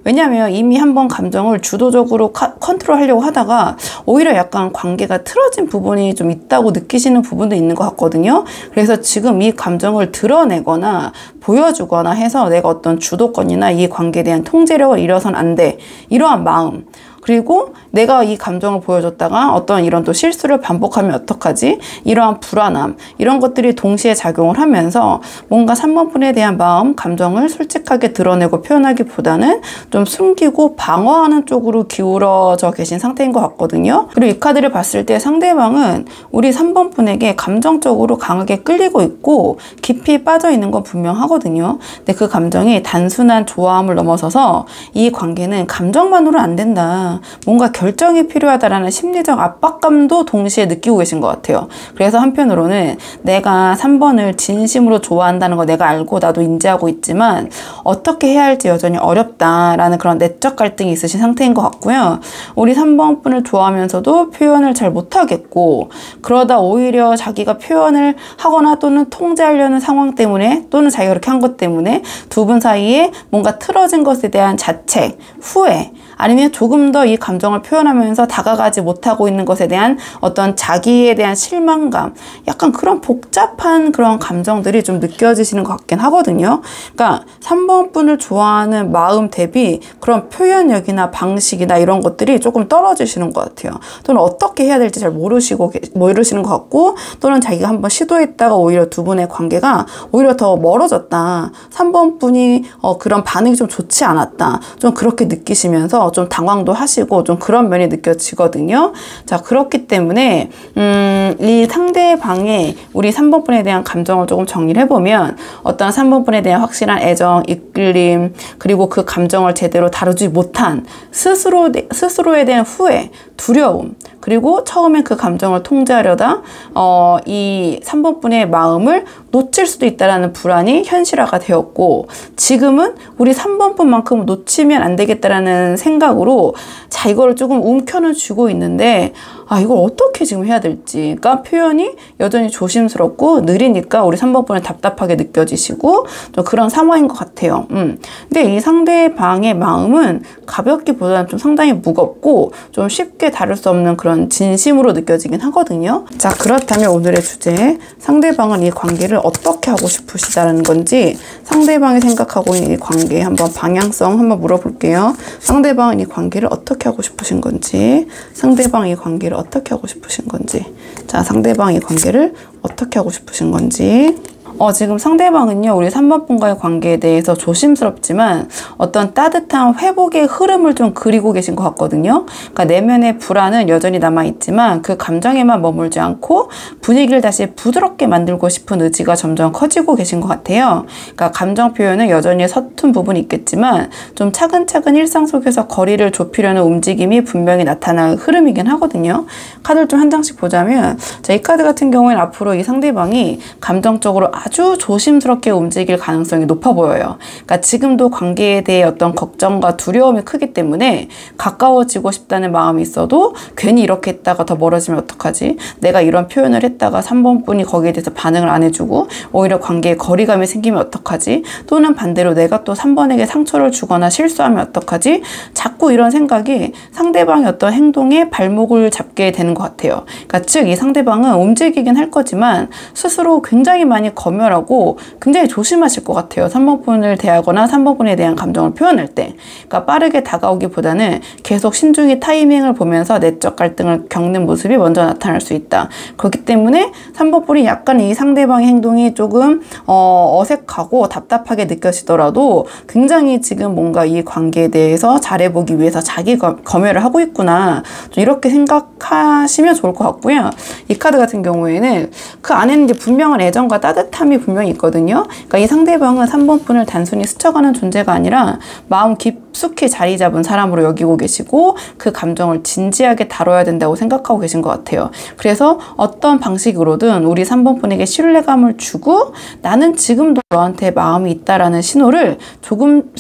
왜냐하면 이미 한번 감정을 주도적으로 컨트롤하려고 하다가 오히려 약간 관계가 틀어진 부분이 좀 있다고 느끼시는 부분도 있는 것 같거든요. 그래서 지금 이 감정을 드러내거나 보여주거나 해서 내가 어떤 주도권이나 이 관계에 대한 통제력을 잃어서는 안 돼, 이러한 마음, 그리고 내가 이 감정을 보여줬다가 어떤 이런 또 실수를 반복하면 어떡하지? 이러한 불안함, 이런 것들이 동시에 작용을 하면서 뭔가 3번 분에 대한 마음, 감정을 솔직하게 드러내고 표현하기보다는 좀 숨기고 방어하는 쪽으로 기울어져 계신 상태인 것 같거든요. 그리고 이 카드를 봤을 때 상대방은 우리 3번 분에게 감정적으로 강하게 끌리고 있고 깊이 빠져 있는 건 분명하거든요. 근데 그 감정이 단순한 좋아함을 넘어서서 이 관계는 감정만으로는 안 된다, 뭔가 결정이 필요하다라는 심리적 압박감도 동시에 느끼고 계신 것 같아요. 그래서 한편으로는 내가 3번을 진심으로 좋아한다는 거 내가 알고 나도 인지하고 있지만 어떻게 해야 할지 여전히 어렵다라는 그런 내적 갈등이 있으신 상태인 것 같고요. 우리 3번 분을 좋아하면서도 표현을 잘 못하겠고, 그러다 오히려 자기가 표현을 하거나 또는 통제하려는 상황 때문에, 또는 자기가 그렇게 한 것 때문에 두 분 사이에 뭔가 틀어진 것에 대한 자책, 후회, 아니면 조금 더 이 감정을 표현하면서 다가가지 못하고 있는 것에 대한 어떤 자기에 대한 실망감, 약간 그런 복잡한 그런 감정들이 좀 느껴지시는 것 같긴 하거든요. 그러니까 3번 분을 좋아하는 마음 대비 그런 표현력이나 방식이나 이런 것들이 조금 떨어지시는 것 같아요. 또는 어떻게 해야 될지 잘 모르시는 것 같고, 또는 자기가 한번 시도했다가 오히려 두 분의 관계가 오히려 더 멀어졌다, 3번 분이 그런 반응이 좀 좋지 않았다, 좀 그렇게 느끼시면서 좀 당황도 하시고 좀 그런 면이 느껴지거든요. 자, 그렇기 때문에 이 상대방의 우리 3번 분에 대한 감정을 조금 정리를 해보면, 어떤 3번 분에 대한 확실한 애정, 이끌림, 그리고 그 감정을 제대로 다루지 못한 스스로에 대한 후회, 두려움, 그리고 처음엔 그 감정을 통제하려다 이 3번 분의 마음을 놓칠 수도 있다는 불안이 현실화가 되었고, 지금은 우리 3번 분만큼 놓치면 안 되겠다라는 생각 생각으로 자 이거를 조금 움켜는 쥐고 있는데 아 이걸 어떻게 지금 해야 될지 그러니까 표현이 여전히 조심스럽고 느리니까 우리 3번 분은 답답하게 느껴지시고 좀 그런 상황인 것 같아요. 근데 이 상대방의 마음은 가볍기보다는 좀 상당히 무겁고 좀 쉽게 다룰 수 없는 그런 진심으로 느껴지긴 하거든요. 자 그렇다면 오늘의 주제 상대방은 이 관계를 어떻게 하고 싶으시다는 건지 상대방이 생각하고 있는 이 관계 한번 방향성 한번 물어볼게요. 상대방은 이 관계를 어떻게 하고 싶으신 건지 상대방이 관계를 어떻게 하고 싶으신 건지 자 상대방이 관계를 어떻게 하고 싶으신 건지 지금 상대방은요 우리 3번 분과의 관계에 대해서 조심스럽지만 어떤 따뜻한 회복의 흐름을 좀 그리고 계신 것 같거든요. 그러니까 내면의 불안은 여전히 남아있지만 그 감정에만 머물지 않고 분위기를 다시 부드럽게 만들고 싶은 의지가 점점 커지고 계신 것 같아요. 그러니까 감정 표현은 여전히 서툰 부분이 있겠지만 좀 차근차근 일상 속에서 거리를 좁히려는 움직임이 분명히 나타날 흐름이긴 하거든요. 카드를 좀 한 장씩 보자면 자, 이 카드 같은 경우에는 앞으로 이 상대방이 감정적으로 아주 조심스럽게 움직일 가능성이 높아 보여요. 그러니까 지금도 관계에 대해 어떤 걱정과 두려움이 크기 때문에 가까워지고 싶다는 마음이 있어도 괜히 이렇게 했다가 더 멀어지면 어떡하지? 내가 이런 표현을 했다가 3번 분이 거기에 대해서 반응을 안 해주고 오히려 관계에 거리감이 생기면 어떡하지? 또는 반대로 내가 또 3번에게 상처를 주거나 실수하면 어떡하지? 자꾸 이런 생각이 상대방의 어떤 행동에 발목을 잡게 되는 것 같아요. 그러니까 즉 이 상대방은 움직이긴 할 거지만 스스로 굉장히 많이 검열하고 굉장히 조심하실 것 같아요. 3번 분을 대하거나 3번 분에 대한 감정을 표현할 때. 그러니까 빠르게 다가오기보다는 계속 신중히 타이밍을 보면서 내적 갈등을 겪는 모습이 먼저 나타날 수 있다. 그렇기 때문에 3번 분이 약간 이 상대방의 행동이 조금 어색하고 답답하게 느껴지더라도 굉장히 지금 뭔가 이 관계에 대해서 잘해보기 위해서 자기 검열을 하고 있구나. 좀 이렇게 생각하시면 좋을 것 같고요. 이 카드 같은 경우에는 그 안에는 이제 분명한 애정과 따뜻함이 분명히 있거든요. 그러니까 이 상대방은 3번 분을 단순히 스쳐가는 존재가 아니라 마음 깊숙이 자리 잡은 사람으로 여기고 계시고 그 감정을 진지하게 다뤄야 된다고 생각하고 계신 것 같아요. 그래서 어떤 방식으로든 우리 3번 분에게 신뢰감을 주고 나는 지금도 너한테 마음이 있다라는 신호를 조금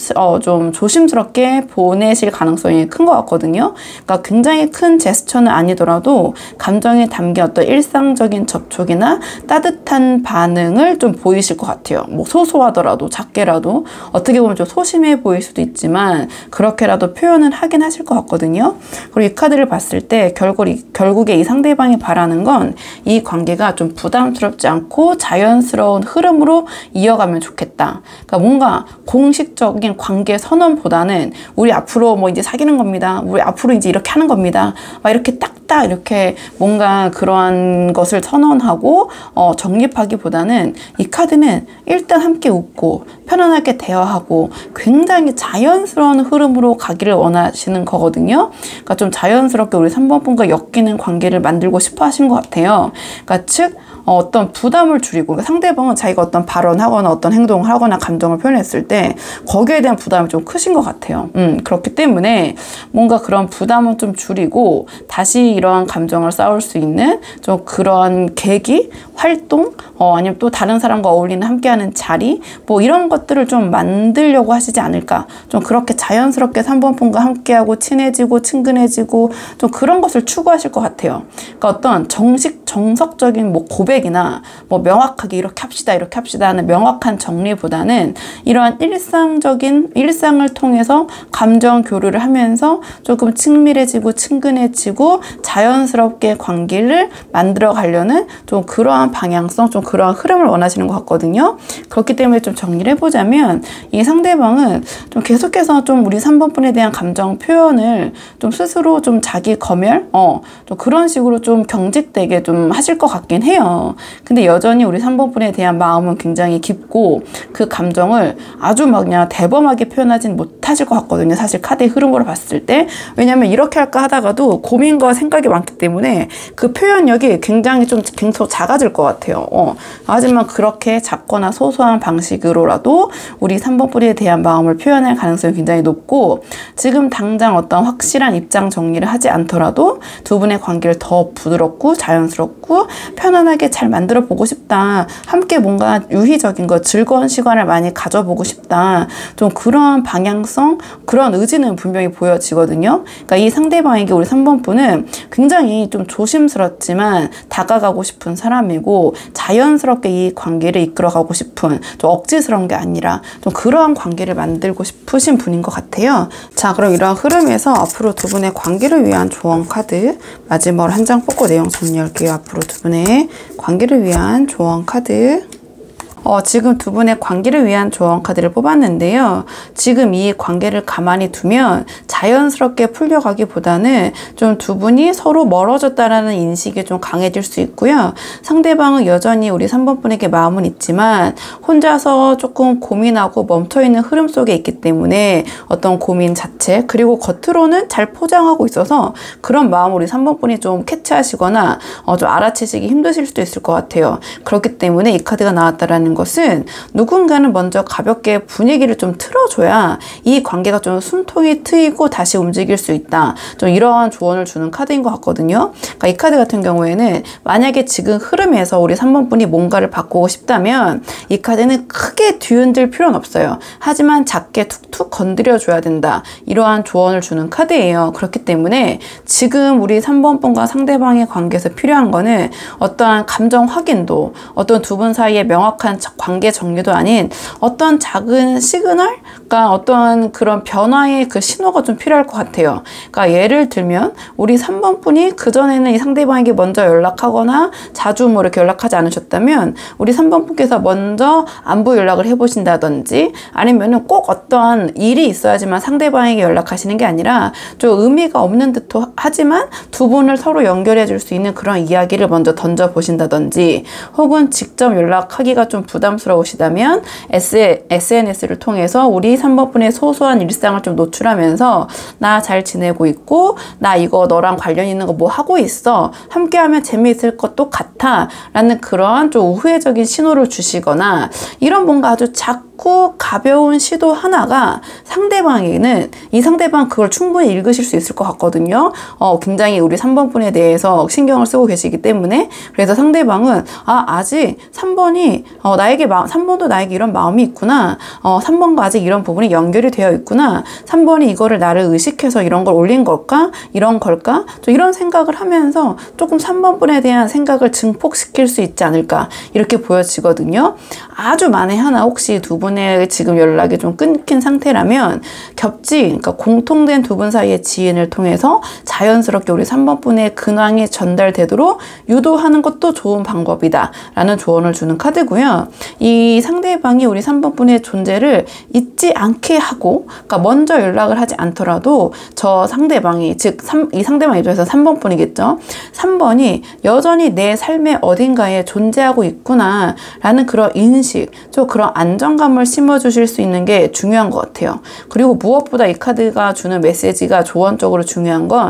좀 조심스럽게 보내실 가능성이 큰 것 같거든요. 그러니까 굉장히 큰 제스처는 아니더라도 감정에 담긴 어떤 일상적인 접촉이나 따뜻한 반응을 좀 보이실 것 같아요. 뭐 소소하더라도 작게라도 어떻게 보면 좀 소심해 보일 수도 있지만 그렇게라도 표현은 하긴 하실 것 같거든요. 그리고 이 카드를 봤을 때 결국에 이 상대방이 바라는 건 이 관계가 좀 부담스럽지 않고 자연스러운 흐름으로 이어가면 좋겠다. 그러니까 뭔가 공식적인 관계 선언보다는 우리 앞으로 뭐 이제 사귀는 겁니다. 우리 앞으로 이제 이렇게 하는 겁니다. 막 이렇게 딱딱 이렇게 뭔가 그러한 것을 선언하고 정립하기보다는 이 카드는 일단 함께 웃고 편안하게 대화하고 굉장히 자연스러운 흐름으로 가기를 원하시는 거거든요. 그러니까 좀 자연스럽게 우리 3번 분과 엮이는 관계를 만들고 싶어 하신 것 같아요. 그러니까 즉 어떤 부담을 줄이고 그러니까 상대방은 자기가 어떤 발언하거나 어떤 행동을 하거나 감정을 표현했을 때 거기에 대한 부담이 좀 크신 것 같아요. 그렇기 때문에 뭔가 그런 부담은 좀 줄이고 다시 이러한 감정을 쌓을 수 있는 좀 그런 계기, 활동, 아니면 또 다른 사람과 어울리는 함께하는 자리 뭐 이런 것들을 좀 만들려고 하시지 않을까. 좀 그렇게 자연스럽게 3번 분과 함께하고 친해지고 친근해지고 좀 그런 것을 추구하실 것 같아요. 그러니까 어떤 정석적인 뭐 고백이나 뭐 명확하게 이렇게 합시다 하는 명확한 정리보다는 이러한 일상을 통해서 감정 교류를 하면서 조금 친밀해지고 친근해지고 자연스럽게 관계를 만들어 가려는 좀 그러한 방향성, 좀 그러한 흐름을 원하시는 것 같거든요. 그렇기 때문에 좀 정리를 해보자면 이 상대방은 좀 계속해서 좀 우리 3번 분에 대한 감정 표현을 좀 스스로 좀 자기 검열, 좀 그런 식으로 좀 경직되게 좀 하실 것 같긴 해요. 근데 여전히 우리 3번 분에 대한 마음은 굉장히 깊고 그 감정을 아주 막 그냥 대범하게 표현하진 못하실 것 같거든요. 사실 카드의 흐름으로 봤을 때. 왜냐면 이렇게 할까 하다가도 고민과 생각이 많기 때문에 그 표현력이 굉장히 좀 계속 작아질 것 같아요. 하지만 그렇게 작거나 소소한 방식으로라도 우리 3번 분에 대한 마음을 표현할 가능성이 굉장히 높고 지금 당장 어떤 확실한 입장 정리를 하지 않더라도 두 분의 관계를 더 부드럽고 자연스럽고 편안하게 잘 만들어 보고 싶다. 함께 뭔가 유희적인 거, 즐거운 시간을 많이 가져보고 싶다. 좀 그런 방향성, 그런 의지는 분명히 보여지거든요. 그러니까 이 상대방에게 우리 3번 분은 굉장히 좀 조심스럽지만 다가가고 싶은 사람이고, 자연스럽게 이 관계를 이끌어가고 싶은, 좀 억지스러운 게 아니라 좀 그러한 관계를 만들고 싶으신 분인 것 같아요. 자, 그럼 이러한 흐름에서 앞으로 두 분의 관계를 위한 조언 카드 마지막으로 한 장 뽑고 내용 정리할게요. 앞으로 두 분의 관계를 위한 조언 카드. 지금 두 분의 관계를 위한 조언 카드를 뽑았는데요. 지금 이 관계를 가만히 두면 자연스럽게 풀려가기보다는 좀 두 분이 서로 멀어졌다라는 인식이 좀 강해질 수 있고요. 상대방은 여전히 우리 3번 분에게 마음은 있지만 혼자서 조금 고민하고 멈춰있는 흐름 속에 있기 때문에 어떤 고민 자체, 그리고 겉으로는 잘 포장하고 있어서 그런 마음을 우리 3번 분이 좀 캐치하시거나 좀 알아채시기 힘드실 수도 있을 것 같아요. 그렇기 때문에 이 카드가 나왔다라는 것은 누군가는 먼저 가볍게 분위기를 좀 틀어줘야 이 관계가 좀 숨통이 트이고 다시 움직일 수 있다. 좀 이러한 조언을 주는 카드인 것 같거든요. 그러니까 이 카드 같은 경우에는 만약에 지금 흐름에서 우리 3번 분이 뭔가를 바꾸고 싶다면 이 카드는 크게 뒤흔들 필요는 없어요. 하지만 작게 툭툭 건드려줘야 된다. 이러한 조언을 주는 카드예요. 그렇기 때문에 지금 우리 3번 분과 상대방의 관계에서 필요한 거는 어떠한 감정 확인도, 어떤 두 분 사이에 명확한 관계 정리도 아닌 어떤 작은 시그널? 그러니까 어떤 그런 변화의 그 신호가 좀 필요할 것 같아요. 그러니까 예를 들면 우리 3번 분이 그전에는 이 상대방에게 먼저 연락하거나 자주 뭐 이렇게 연락하지 않으셨다면 우리 3번 분께서 먼저 안부 연락을 해보신다든지, 아니면은 꼭 어떠한 일이 있어야지만 상대방에게 연락하시는 게 아니라 좀 의미가 없는 듯도 하지만 두 분을 서로 연결해 줄 수 있는 그런 이야기를 먼저 던져보신다든지, 혹은 직접 연락하기가 좀 부담스러우시다면 SNS를 통해서 우리 3번 분의 소소한 일상을 좀 노출하면서 나 잘 지내고 있고, 나 이거 너랑 관련 있는 거 뭐 하고 있어, 함께하면 재미있을 것도 같아 라는 그런 좀 우회적인 신호를 주시거나, 이런 뭔가 아주 작고 가벼운 시도 하나가 상대방에게는 이 상대방 그걸 충분히 읽으실 수 있을 것 같거든요. 굉장히 우리 3번 분에 대해서 신경을 쓰고 계시기 때문에. 그래서 상대방은 아직 3번이 3번도 나에게 이런 마음이 있구나. 3번과 아직 이런 부분이 연결이 되어 있구나. 3번이 이거를 나를 의식해서 이런 걸 올린 걸까? 이런 걸까? 좀 이런 생각을 하면서 조금 3번 분에 대한 생각을 증폭시킬 수 있지 않을까, 이렇게 보여지거든요. 아주 만에 하나 혹시 두 분의 지금 연락이 좀 끊긴 상태라면 그러니까 공통된 두 분 사이의 지인을 통해서 자연스럽게 우리 3번 분의 근황이 전달되도록 유도하는 것도 좋은 방법이다 라는 조언을 주는 카드고요. 이 상대방이 우리 3번 분의 존재를 잊지 않게 하고, 그러니까 먼저 연락을 하지 않더라도 저 상대방이, 즉 이 상대방 입장에서 3번 분이겠죠. 3번이 여전히 내 삶의 어딘가에 존재하고 있구나 라는 그런 인식, 좀 그런 안정감을 심어주실 수 있는 게 중요한 것 같아요. 그리고 무엇보다 이 카드가 주는 메시지가 조언적으로 중요한 건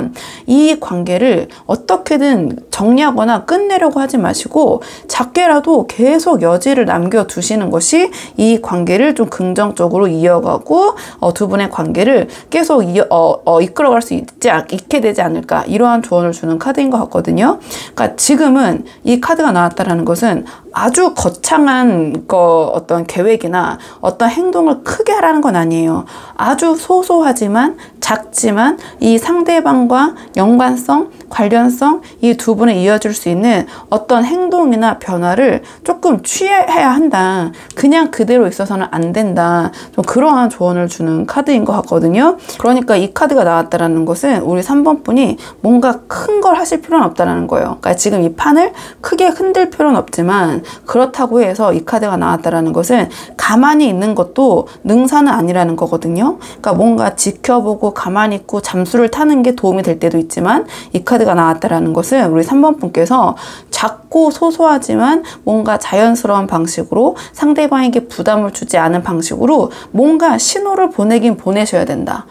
이 관계를 어떻게든 정리하거나 끝내려고 하지 마시고 작게라도 계속 여지를 남겨두시는 것이 이 관계를 좀 긍정적으로 이어가고 두 분의 관계를 계속 이끌어갈 수 있게 되지 않을까, 이러한 조언을 주는 카드인 것 같거든요. 그러니까 지금은 이 카드가 나왔다라는 것은 아주 거창한 어떤 계획이나 어떤 행동을 크게 하라는 건 아니에요. 아주 소소하지만 작지만 이 상대방과 연관성, 관련성, 이 두 분에 이어질 수 있는 어떤 행동이나 변화를 조금 취해야 한다. 그냥 그대로 있어서는 안 된다. 좀 그러한 조언을 주는 카드인 것 같거든요. 그러니까 이 카드가 나왔다라는 것은 우리 3번 분이 뭔가 큰 걸 하실 필요는 없다는 거예요. 그러니까 지금 이 판을 크게 흔들 필요는 없지만, 그렇다고 해서 이 카드가 나왔다라는 것은 가만히 있는 것도 능사는 아니라는 거거든요. 그러니까 뭔가 지켜보고 가만히 있고 잠수를 타는 게 도움이 될 때도 있지만, 이 카드가 나왔다라는 것은 우리 3번 분께서 작고 소소하지만 뭔가 자연스러운 방식으로 상대방에게 부담을 주지 않은 방식으로 뭔가 신호를 보내긴 보내셔야 된다.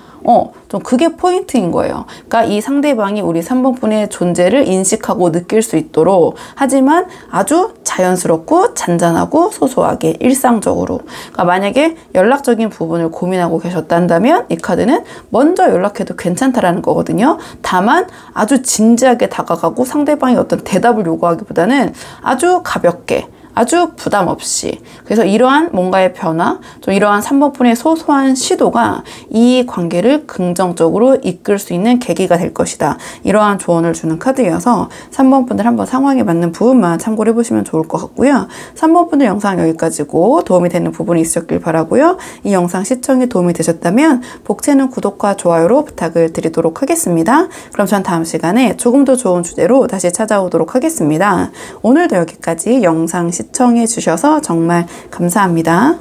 좀 그게 포인트인 거예요. 그러니까 이 상대방이 우리 3번 분의 존재를 인식하고 느낄 수 있도록, 하지만 아주 자연스럽고 잔잔하고 소소하게 일상적으로. 그러니까 만약에 연락적인 부분을 고민하고 계셨다면 이 카드는 먼저 연락해도 괜찮다라는 거거든요. 다만 아주 진지하게 다가가고 상대방이 어떤 대답을 요구하기보다는 아주 가볍게, 아주 부담 없이. 그래서 이러한 뭔가의 변화, 좀 이러한 3번 분의 소소한 시도가 이 관계를 긍정적으로 이끌 수 있는 계기가 될 것이다. 이러한 조언을 주는 카드여서 3번 분들 한번 상황에 맞는 부분만 참고를 해보시면 좋을 것 같고요. 3번 분들 영상 여기까지고 도움이 되는 부분이 있으셨길 바라고요. 이 영상 시청에 도움이 되셨다면 복채는 구독과 좋아요로 부탁을 드리도록 하겠습니다. 그럼 전 다음 시간에 조금 더 좋은 주제로 다시 찾아오도록 하겠습니다. 오늘도 여기까지 영상 시청해 주셔서 정말 감사합니다.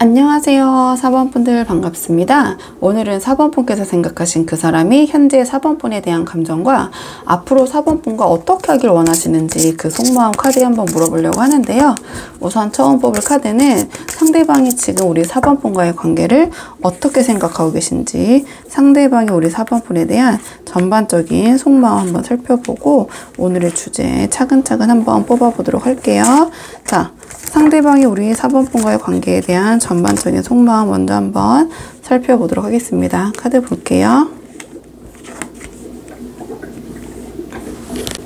안녕하세요. 4번 분들 반갑습니다. 오늘은 4번 분께서 생각하신 그 사람이 현재 4번 분에 대한 감정과 앞으로 4번 분과 어떻게 하길 원하시는지 그 속마음 카드에 한번 물어보려고 하는데요. 우선 처음 뽑을 카드는 상대방이 지금 우리 4번 분과의 관계를 어떻게 생각하고 계신지, 상대방이 우리 4번 분에 대한 전반적인 속마음 한번 살펴보고 오늘의 주제 차근차근 한번 뽑아보도록 할게요. 자, 상대방이 우리 4번 분과의 관계에 대한 전반적인 속마음 먼저 한번 살펴보도록 하겠습니다. 카드 볼게요.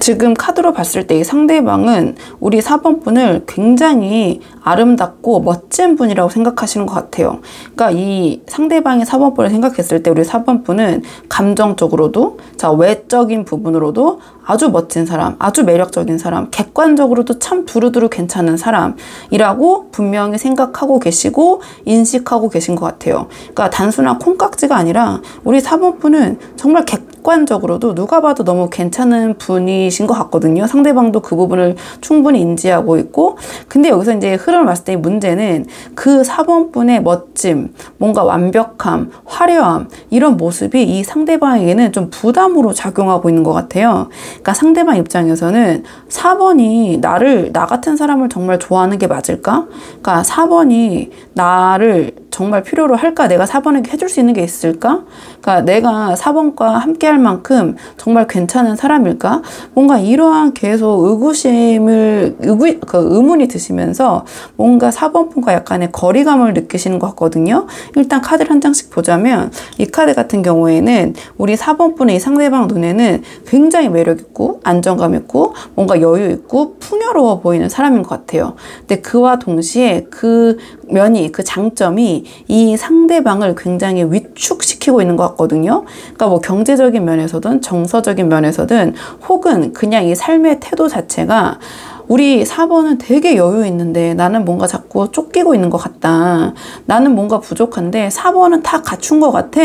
지금 카드로 봤을 때 이 상대방은 우리 4번 분을 굉장히 아름답고 멋진 분이라고 생각하시는 것 같아요. 그러니까 이 상대방이 4번 분을 생각했을 때 우리 4번 분은 감정적으로도, 자, 외적인 부분으로도 아주 멋진 사람, 아주 매력적인 사람, 객관적으로도 참 두루두루 괜찮은 사람이라고 분명히 생각하고 계시고 인식하고 계신 것 같아요. 그러니까 단순한 콩깍지가 아니라 우리 4번 분은 정말 객관적으로도 누가 봐도 너무 괜찮은 분이신 것 같거든요. 상대방도 그 부분을 충분히 인지하고 있고, 근데 여기서 이제 흐름을 봤을 때 문제는 그 4번 분의 멋짐, 뭔가 완벽함, 화려함, 이런 모습이 이 상대방에게는 좀 부담으로 작용하고 있는 것 같아요. 그러니까 상대방 입장에서는 4번이 나 같은 사람을 정말 좋아하는 게 맞을까? 그러니까 4번이 나를 정말 필요로 할까? 내가 4번에게 해줄 수 있는 게 있을까? 그러니까 내가 4번과 함께 할 만큼 정말 괜찮은 사람일까? 뭔가 이러한 계속 의문이 드시면서 뭔가 4번 분과 약간의 거리감을 느끼시는 것 같거든요. 일단 카드를 한 장씩 보자면 이 카드 같은 경우에는 우리 4번 분의 이 상대방 눈에는 굉장히 매력있고 안정감 있고 뭔가 여유 있고 풍요로워 보이는 사람인 것 같아요. 근데 그와 동시에 그 장점이 이 상대방을 굉장히 위축시키고 있는 것 같거든요. 그러니까 뭐 경제적인 면에서든 정서적인 면에서든 혹은 그냥 이 삶의 태도 자체가 우리 4번은 되게 여유 있는데 나는 뭔가 자꾸 쫓기고 있는 것 같다. 나는 뭔가 부족한데 4번은 다 갖춘 것 같아.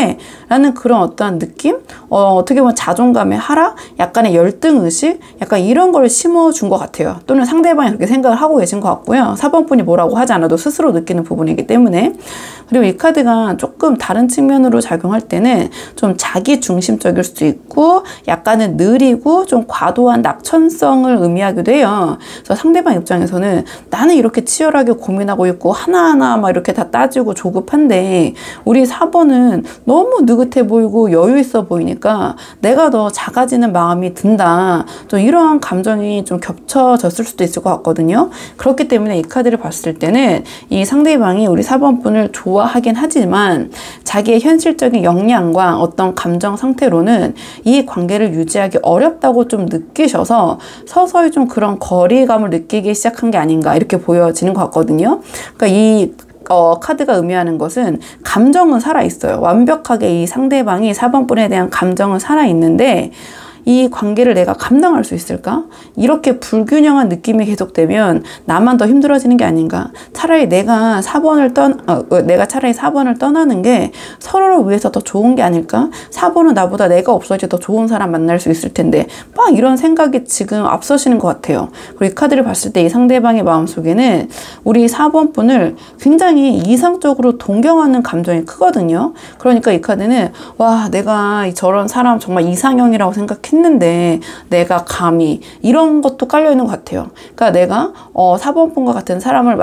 라는 그런 어떠한 느낌? 어떻게 보면 자존감의 하락? 약간의 열등의식? 약간 이런 걸 심어준 것 같아요. 또는 상대방이 그렇게 생각을 하고 계신 것 같고요. 4번 분이 뭐라고 하지 않아도 스스로 느끼는 부분이기 때문에. 그리고 이 카드가 조금 다른 측면으로 작용할 때는 좀 자기 중심적일 수도 있고 약간은 느리고 좀 과도한 낙천성을 의미하기도 해요. 그래서 상대방 입장에서는 나는 이렇게 치열하게 고민하고 있고 하나하나 막 이렇게 다 따지고 조급한데 우리 4번은 너무 느긋해 보이고 여유 있어 보이니까 내가 더 작아지는 마음이 든다. 좀 이러한 감정이 좀 겹쳐졌을 수도 있을 것 같거든요. 그렇기 때문에 이 카드를 봤을 때는 이 상대방이 우리 4번 분을 좋아하긴 하지만 자기의 현실적인 역량과 어떤 감정 상태로는 이 관계를 유지하기 어렵다고 좀 느끼셔서 서서히 좀 그런 거리감을 느끼기 시작한 게 아닌가 이렇게 보여지는 것 같거든요. 그러니까 이 카드가 의미하는 것은 감정은 살아있어요. 완벽하게 이 상대방이 4번 분에 대한 감정은 살아있는데 이 관계를 내가 감당할 수 있을까? 이렇게 불균형한 느낌이 계속되면 나만 더 힘들어지는 게 아닌가? 차라리 내가 차라리 4번을 떠나는 게 서로를 위해서 더 좋은 게 아닐까? 4번은 나보다 내가 없어질 더 좋은 사람 만날 수 있을 텐데 막 이런 생각이 지금 앞서시는 것 같아요. 그리고 이 카드를 봤을 때 이 상대방의 마음속에는 우리 4번 분을 굉장히 이상적으로 동경하는 감정이 크거든요. 그러니까 이 카드는 와, 내가 저런 사람 정말 이상형이라고 생각했는데 했는데 내가 감히 이런 것도 깔려있는 것 같아요. 그러니까 내가 4번 분과 같은 사람을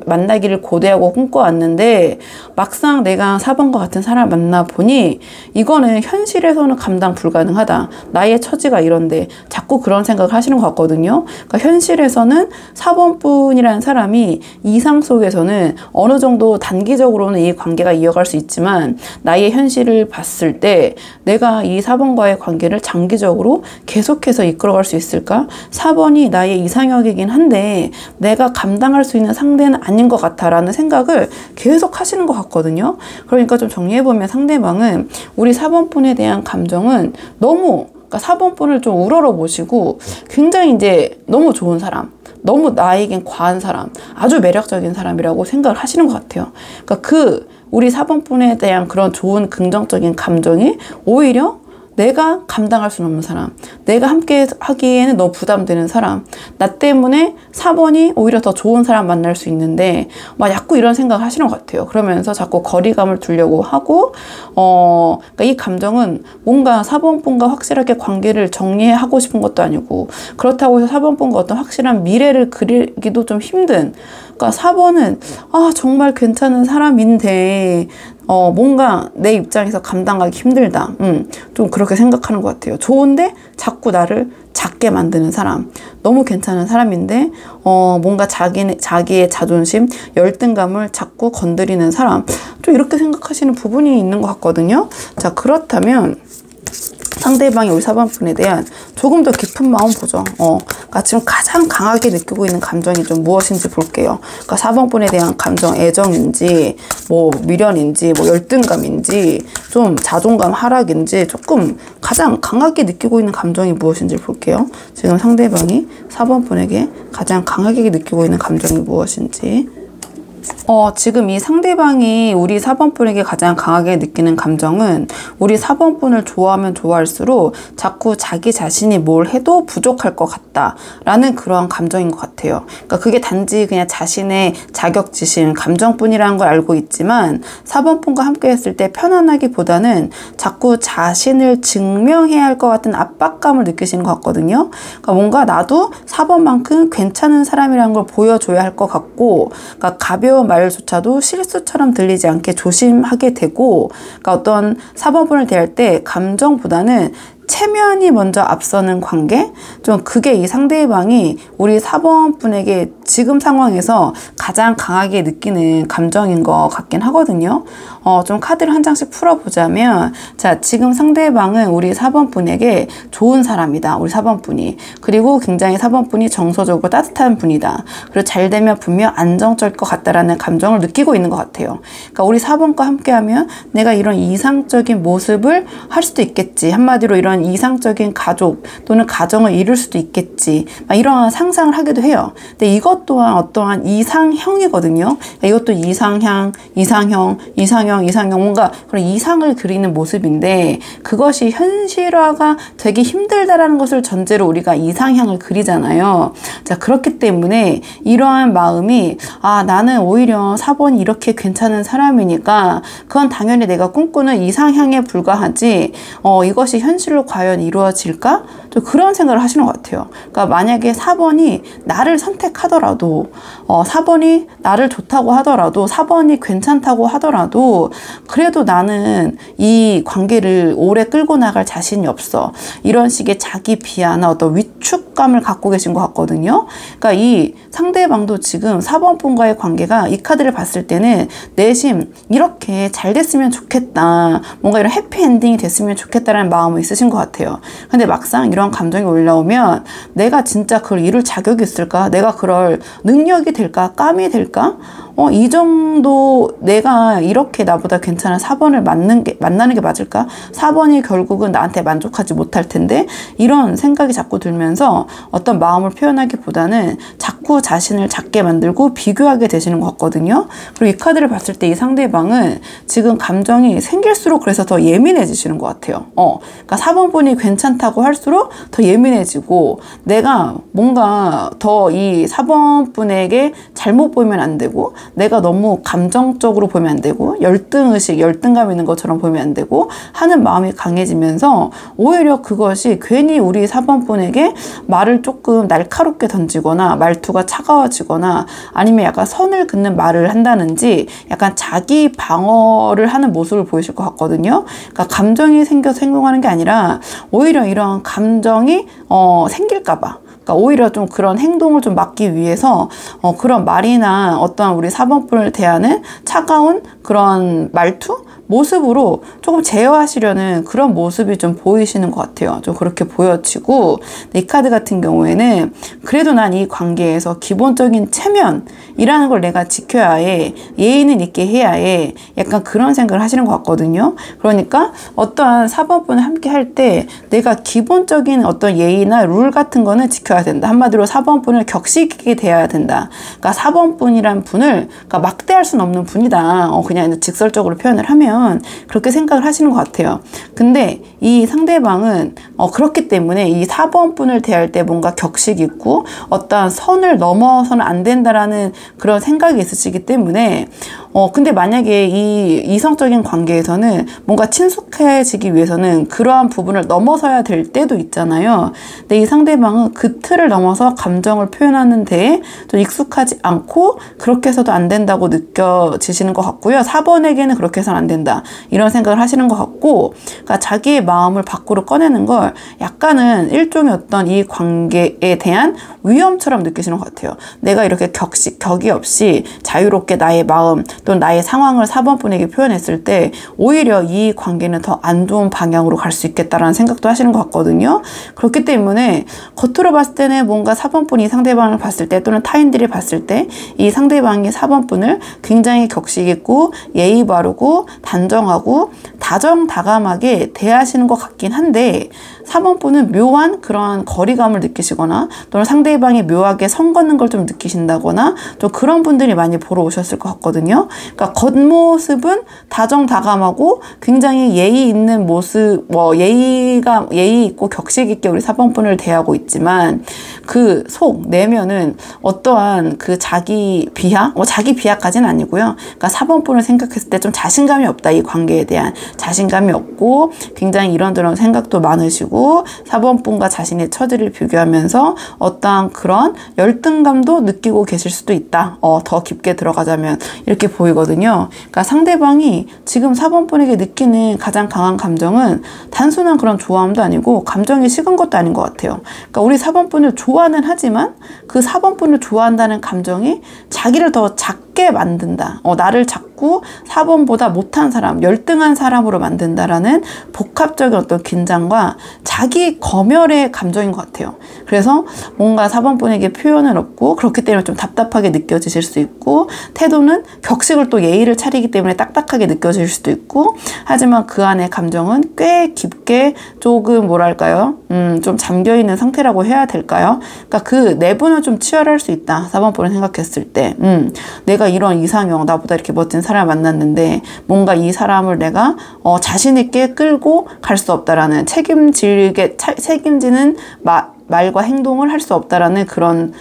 만나기를 고대하고 꿈꿔왔는데 막상 내가 4번과 같은 사람을 만나보니 이거는 현실에서는 감당 불가능하다. 나의 처지가 이런데 자꾸 그런 생각을 하시는 것 같거든요. 그러니까 현실에서는 4번 분이라는 사람이 이상 속에서는 어느 정도 단기적으로는 이 관계가 이어갈 수 있지만 나의 현실을 봤을 때 내가 이 4번과의 관계를 장기적으로 계속해서 이끌어갈 수 있을까? 4번이 나의 이상형이긴 한데 내가 감당할 수 있는 상대는 아닌 것 같아 라는 생각을 계속 하시는 것 같거든요. 그러니까 좀 정리해보면 상대방은 우리 4번 분에 대한 감정은 너무, 그러니까 4번 분을 좀 우러러 보시고 굉장히 이제 너무 좋은 사람, 너무 나에겐 과한 사람, 아주 매력적인 사람이라고 생각을 하시는 것 같아요. 그러니까 우리 4번 분에 대한 그런 좋은 긍정적인 감정이 오히려 내가 감당할 수는 없는 사람, 내가 함께 하기에는 너무 부담되는 사람, 나 때문에 4번이 오히려 더 좋은 사람 만날 수 있는데 막 자꾸 이런 생각을 하시는 것 같아요. 그러면서 자꾸 거리감을 두려고 하고 그러니까 이 감정은 뭔가 4번 분과 확실하게 관계를 정리하고 싶은 것도 아니고 그렇다고 해서 4번 분과 어떤 확실한 미래를 그리기도 좀 힘든, 그러니까 4번은 정말 괜찮은 사람인데 뭔가 내 입장에서 감당하기 힘들다. 좀 그렇게 생각하는 것 같아요. 좋은데 자꾸 나를 작게 만드는 사람. 너무 괜찮은 사람인데 뭔가 자기의 자존심, 열등감을 자꾸 건드리는 사람. 좀 이렇게 생각하시는 부분이 있는 것 같거든요. 자, 그렇다면 상대방이 우리 4번 분에 대한 조금 더 깊은 마음 보죠. 그러니까 지금 가장 강하게 느끼고 있는 감정이 좀 무엇인지 볼게요. 그러니까 4번 분에 대한 감정, 애정인지, 뭐 미련인지, 뭐 열등감인지, 좀 자존감 하락인지, 조금 가장 강하게 느끼고 있는 감정이 무엇인지 볼게요. 지금 상대방이 4번 분에게 가장 강하게 느끼고 있는 감정이 무엇인지. 지금 이 상대방이 우리 4번 분에게 가장 강하게 느끼는 감정은 우리 4번 분을 좋아하면 좋아할수록 자꾸 자기 자신이 뭘 해도 부족할 것 같다 라는 그런 감정인 것 같아요. 그러니까 그게 단지 그냥 자신의 자격지심, 감정뿐이라는 걸 알고 있지만 4번 분과 함께 했을 때 편안하기보다는 자꾸 자신을 증명해야 할 것 같은 압박감을 느끼시는 것 같거든요. 그러니까 뭔가 나도 4번만큼 괜찮은 사람이라는 걸 보여줘야 할 것 같고, 그러니까 가벼운 말조차도 실수처럼 들리지 않게 조심하게 되고, 그러니까 어떤 4번 분을 대할 때 감정보다는 체면이 먼저 앞서는 관계? 좀 그게 이 상대방이 우리 4번 분에게 지금 상황에서 가장 강하게 느끼는 감정인 것 같긴 하거든요. 좀 카드를 한 장씩 풀어보자면, 자, 지금 상대방은 우리 4번 분에게 좋은 사람이다. 우리 4번 분이. 그리고 굉장히 4번 분이 정서적으로 따뜻한 분이다. 그리고 잘 되면 분명 안정적일 것 같다라는 감정을 느끼고 있는 것 같아요. 그러니까 우리 4번과 함께하면 내가 이런 이상적인 모습을 할 수도 있겠지. 한마디로 이런 이상적인 가족 또는 가정을 이룰 수도 있겠지. 이런 상상을 하기도 해요. 근데 이것 또한 어떠한 이상형이거든요. 이것도 이상형, 뭔가 그런 이상을 그리는 모습인데, 그것이 현실화가 되기 힘들다라는 것을 전제로 우리가 이상형을 그리잖아요. 자, 그렇기 때문에 이러한 마음이, 나는 오히려 4번이 이렇게 괜찮은 사람이니까 그건 당연히 내가 꿈꾸는 이상형에 불과하지, 이것이 현실로 과연 이루어질까? 좀 그런 생각을 하시는 것 같아요. 그러니까 만약에 4번이 나를 선택하더라도, 4번이 나를 좋다고 하더라도, 4번이 괜찮다고 하더라도, 그래도 나는 이 관계를 오래 끌고 나갈 자신이 없어. 이런 식의 자기 비하나 어떤 위축감을 갖고 계신 것 같거든요. 그러니까 이 상대방도 지금 4번 분과의 관계가 이 카드를 봤을 때는 내심 이렇게 잘 됐으면 좋겠다. 뭔가 이런 해피엔딩이 됐으면 좋겠다라는 마음이 있으신 것 같아요. 근데 막상 이런 감정이 올라오면 내가 진짜 그걸 이룰 자격이 있을까? 내가 그럴 능력이 될까? 깜이 될까? 이 정도 내가 이렇게 나보다 괜찮은 4번을 만나는 게 맞을까? 4번이 결국은 나한테 만족하지 못할 텐데, 이런 생각이 자꾸 들면서 어떤 마음을 표현하기보다는 자꾸 자신을 작게 만들고 비교하게 되시는 것 같거든요. 그리고 이 카드를 봤을 때 이 상대방은 지금 감정이 생길수록 그래서 더 예민해지시는 것 같아요. 그러니까 4번 분이 괜찮다고 할수록 더 예민해지고, 내가 뭔가 더 이 4번 분에게 잘못 보이면 안 되고, 내가 너무 감정적으로 보면 안 되고 열등의식, 열등감 있는 것처럼 보면 안 되고 하는 마음이 강해지면서 오히려 그것이 괜히 우리 4번분에게 말을 조금 날카롭게 던지거나 말투가 차가워지거나 아니면 약간 선을 긋는 말을 한다든지 약간 자기 방어를 하는 모습을 보이실 것 같거든요. 그러니까 감정이 생겨서 행동하는 게 아니라 오히려 이런 감정이 생길까봐, 그러니까 오히려 좀 그런 행동을 좀 막기 위해서 그런 말이나 어떤 우리 4번분을 대하는 차가운 그런 말투? 모습으로 조금 제어하시려는 그런 모습이 좀 보이시는 것 같아요. 좀 그렇게 보여지고, 이 카드 같은 경우에는 그래도 난 이 관계에서 기본적인 체면이라는 걸 내가 지켜야 해, 예의는 있게 해야 해, 약간 그런 생각을 하시는 것 같거든요. 그러니까 어떠한 4번분을 함께 할 때 내가 기본적인 어떤 예의나 룰 같은 거는 지켜야 된다. 한마디로 4번분을 격식 있게 대해야 된다. 그러니까 4번분이란 분을 그러니까 막대할 수는 없는 분이다. 그냥 직설적으로 표현을 하면 그렇게 생각을 하시는 것 같아요. 근데 이 상대방은 그렇기 때문에 이 4번분을 대할 때 뭔가 격식 있고 어떠한 선을 넘어서는 안 된다라는 그런 생각이 있으시기 때문에 근데 만약에 이 이성적인 관계에서는 뭔가 친숙해지기 위해서는 그러한 부분을 넘어서야 될 때도 있잖아요. 근데 이 상대방은 그 틀을 넘어서 감정을 표현하는 데에 좀 익숙하지 않고 그렇게 해서도 안 된다고 느껴지시는 것 같고요. 4번에게는 그렇게 해서는 안 된다, 이런 생각을 하시는 것 같고, 그러니까 자기의 마음을 밖으로 꺼내는 걸 약간은 일종의 어떤 이 관계에 대한 위험처럼 느끼시는 것 같아요. 내가 이렇게 격이 없이 자유롭게 나의 마음 또는 나의 상황을 4번분에게 표현했을 때 오히려 이 관계는 더 안 좋은 방향으로 갈 수 있겠다라는 생각도 하시는 것 같거든요. 그렇기 때문에 겉으로 봤을 때는 뭔가 4번분이 상대방을 봤을 때 또는 타인들이 봤을 때 이 상대방이 4번분을 굉장히 격식 있고 예의 바르고 단정하고 다정다감하게 대하시는 것 같긴 한데, 4번분은 묘한 그런 거리감을 느끼시거나 또는 상대방이 묘하게 선 걷는 걸 좀 느끼신다거나 좀 그런 분들이 많이 보러 오셨을 것 같거든요. 그러니까 겉모습은 다정다감하고 굉장히 예의 있는 모습, 예의 있고 격식 있게 우리 4번분을 대하고 있지만 그 속 내면은 어떠한 그 자기 비하? 자기 비하까지는 아니고요. 그러니까 4번분을 생각했을 때 좀 자신감이 없다. 이 관계에 대한 자신감이 없고 굉장히 이런저런 생각도 많으시고 4번분과 자신의 처지를 비교하면서 어떠한 그런 열등감도 느끼고 계실 수도 있다. 더 깊게 들어가자면 이렇게 보이거든요. 그러니까 상대방이 지금 4번분에게 느끼는 가장 강한 감정은 단순한 그런 좋아함도 아니고 감정이 식은 것도 아닌 것 같아요. 그러니까 우리 4번분을 좋아는 하지만 그 4번분을 좋아한다는 감정이 자기를 더 작게 만든다. 나를 자꾸 4번보다 못한 사람, 열등한 사람으로 만든다라는 복합적인 어떤 긴장과 자기 검열의 감정인 것 같아요. 그래서 뭔가 4번분에게 표현은 없고 그렇기 때문에 좀 답답하게 느껴지실 수 있고, 태도는 격식을 또 예의를 차리기 때문에 딱딱하게 느껴질 수도 있고, 하지만 그 안에 감정은 꽤 깊게 조금 뭐랄까요? 좀 잠겨있는 상태라고 해야 될까요? 그러니까 그 내부는 좀 치열할 수 있다. 4번분을 생각했을 때 내가 이런 이상형, 나보다 이렇게 멋진 사람을 만났는데 뭔가 이 사람을 내가 자신 있게 끌고 갈 수 없다라는 책임지는 말과 행동을 할 수 없다라는 그런